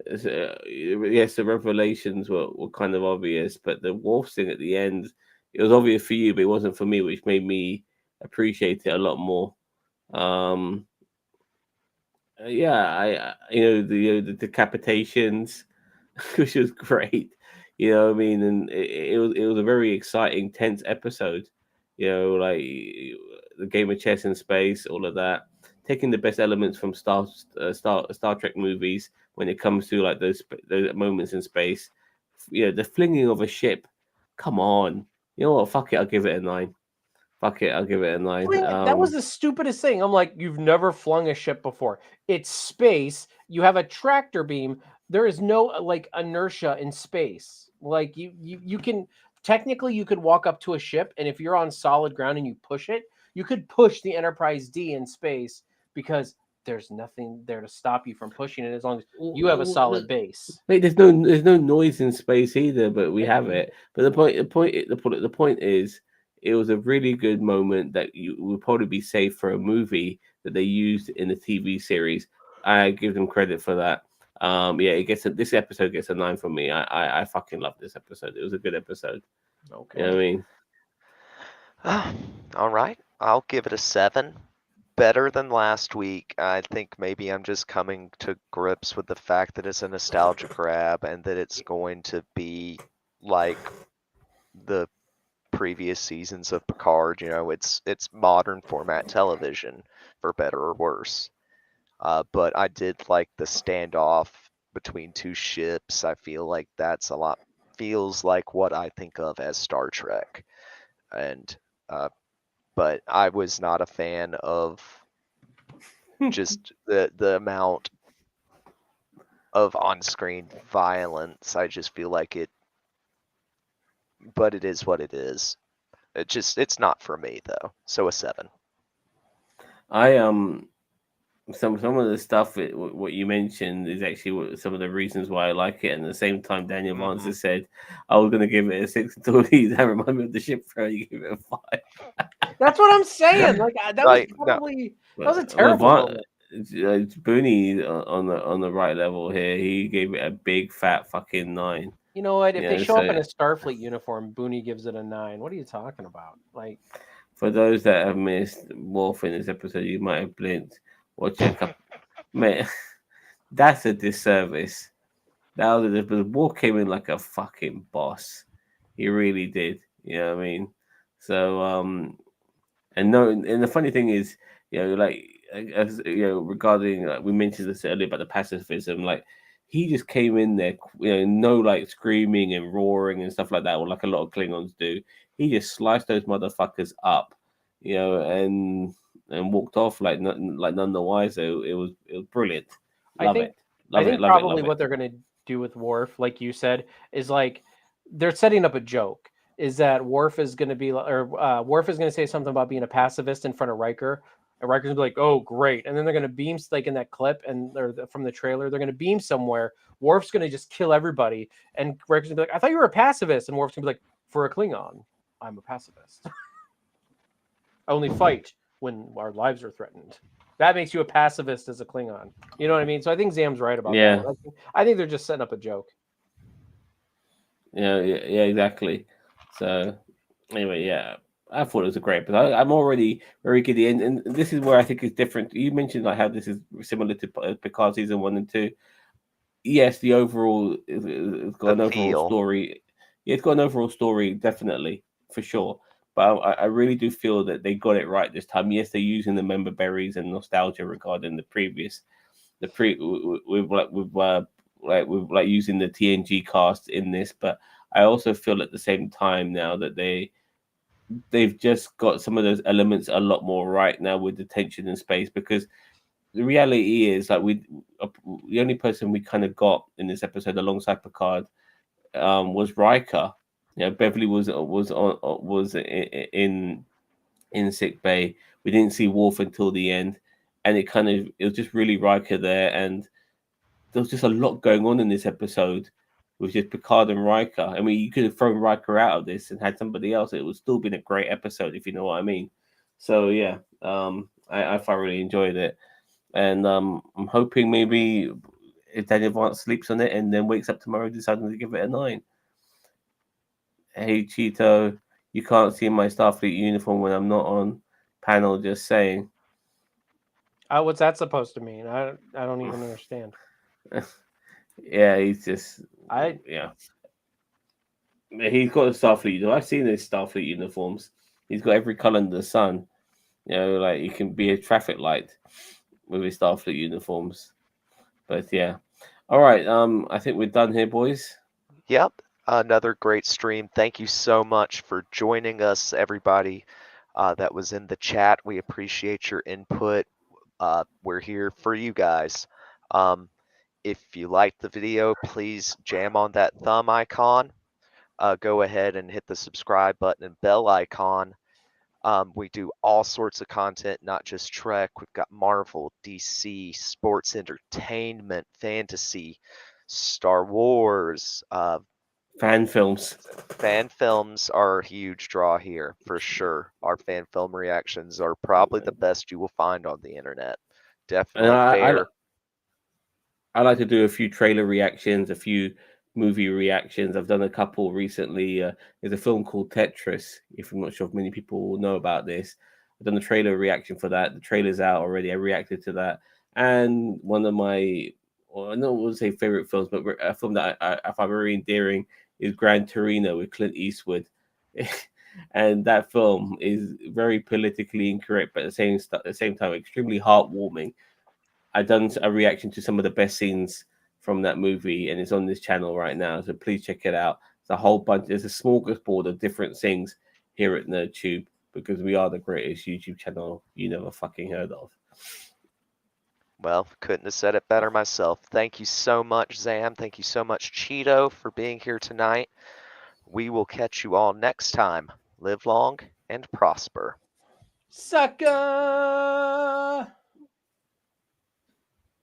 Yes, the revelations were kind of obvious, but the Worf thing at the end, it was obvious for you, but it wasn't for me, which made me appreciate it a lot more. The decapitations, which was great. I mean, and it was a very exciting, tense episode. Like the game of chess in space, all of that. Taking the best elements from Star Trek movies when it comes to like those moments in space. The flinging of a ship. Come on, you know what? Fuck it, I'll give it a 9. Fuck it, I'll give it a 9. That was the stupidest thing. I'm like, you've never flung a ship before. It's space. You have a tractor beam. There is no like inertia in space. Like you can technically you could walk up to a ship, and if you're on solid ground and you push it, you could push the Enterprise D in space because there's nothing there to stop you from pushing it as long as you have a solid base. Wait, there's no noise in space either, but we have it. But the point is, it was a really good moment that you would probably be safe for a movie that they used in the TV series. I give them credit for that. Yeah, this episode gets a 9 from me. I fucking love this episode. It was a good episode. Okay. You know what I mean? All right, I'll give it a 7. Better than last week. I think maybe I'm just coming to grips with the fact that it's a nostalgia grab and that it's going to be like the previous seasons of Picard. You know, it's modern format television, for better or worse. But I did like the standoff between two ships. I feel like that's a lot, feels like what I think of as Star Trek. And but I was not a fan of just the amount of on-screen violence. I just feel like it, but it is what it is. It's not for me though. So a 7. I some of the stuff what you mentioned is actually some of the reasons why I like it. And at the same time, Daniel Vance has said I was going to give it a 6 until that reminded me of the ship throw. You give it a 5. That's what I'm saying. Like that Right, was probably that was a terrible moment. Booney on the right level here. He gave it a big fat fucking 9. You know what? If Yeah, they show up in so- a Starfleet uniform, Booney gives it a 9. What are you talking about? Like, For those that have missed Worf in this episode, you might have blinked. Watch a couple. Man, that's a disservice. That was but Worf came in like a fucking boss. He really did. You know what I mean? So and the funny thing is, you know, like as you know, regarding we mentioned this earlier about the pacifism, like he just came in there, you know, no like screaming and roaring and stuff like that, or like a lot of Klingons do. He just sliced those motherfuckers up, you know, and walked off like none the wiser. It was brilliant. Love it. I think probably what they're gonna do with Worf, like you said, is like they're setting up a joke. Is that Worf is going to be, or Worf is going to say something about being a pacifist in front of Riker, and Riker's going to be like, "Oh, great!" And then they're going to beam, like in that clip, and from the trailer, they're going to beam somewhere. Worf's going to just kill everybody, and Riker's going to be like, "I thought you were a pacifist," and Worf's going to be like, "For a Klingon, I'm a pacifist. I only fight when our lives are threatened." That makes you a pacifist as a Klingon. You know what I mean? So I think Zam's right about that. I think they're just setting up a joke. Yeah, exactly. So anyway, yeah, I thought it was a great, but I'm already very giddy, and this is where I think it's different. You mentioned like how this is similar to Picard season 1 and 2. Yes, the overall it's got an overall story. Yeah, it's got an overall story, definitely for sure. But I really do feel that they got it right this time. Yes, they're using the member berries and nostalgia regarding the previous, with using the TNG cast in this, but I also feel at the same time now that they've just got some of those elements a lot more right now with the tension in space, because the reality is like the only person we kind of got in this episode alongside Picard was Riker. You know, Beverly was in sick bay. We didn't see Worf until the end, and it was just really Riker there, and there was just a lot going on in this episode with just Picard and Riker. I mean, you could have thrown Riker out of this and had somebody else. It would still been a great episode, if you know what I mean. So yeah, I thoroughly enjoyed it, and I'm hoping maybe if Daniel Vance sleeps on it and then wakes up tomorrow deciding to give it a 9. Hey Cheeto, you can't see my Starfleet uniform when I'm not on panel. Just saying. What's that supposed to mean? I don't even understand. Yeah, he's just yeah. He's got a Starfleet uniform. I've seen his Starfleet uniforms. He's got every color under the sun. You know, like he can be a traffic light with his Starfleet uniforms. But yeah. All right. I think we're done here, boys. Yep. Another great stream. Thank you so much for joining us, everybody. that was in the chat. We appreciate your input. We're here for you guys. If you liked the video, please jam on that thumb icon. Go ahead and hit the subscribe button and bell icon. We do all sorts of content, not just Trek. We've got Marvel, DC, sports entertainment, fantasy, Star Wars. Fan films. Fan films are a huge draw here, for sure. Our fan film reactions are probably the best you will find on the internet. And Definitely fair. I like to do a few trailer reactions, a few movie reactions. I've done a couple recently. There's a film called Tetris. If I'm not sure if many people will know about this, I've done a trailer reaction for that. The trailer's out already. I reacted to that, and one of my, well, I don't want to say favorite films, but a film that I find very endearing is Gran Torino with Clint Eastwood. And that film is very politically incorrect, but at the same time extremely heartwarming. I've done a reaction to some of the best scenes from that movie, and it's on this channel right now. So please check it out. It's a whole bunch. There's a smorgasbord of different things here at NerdTube, because we are the greatest YouTube channel you never fucking heard of. Well, couldn't have said it better myself. Thank you so much, Zam. Thank you so much, Cheeto, for being here tonight. We will catch you all next time. Live long and prosper. Sucker!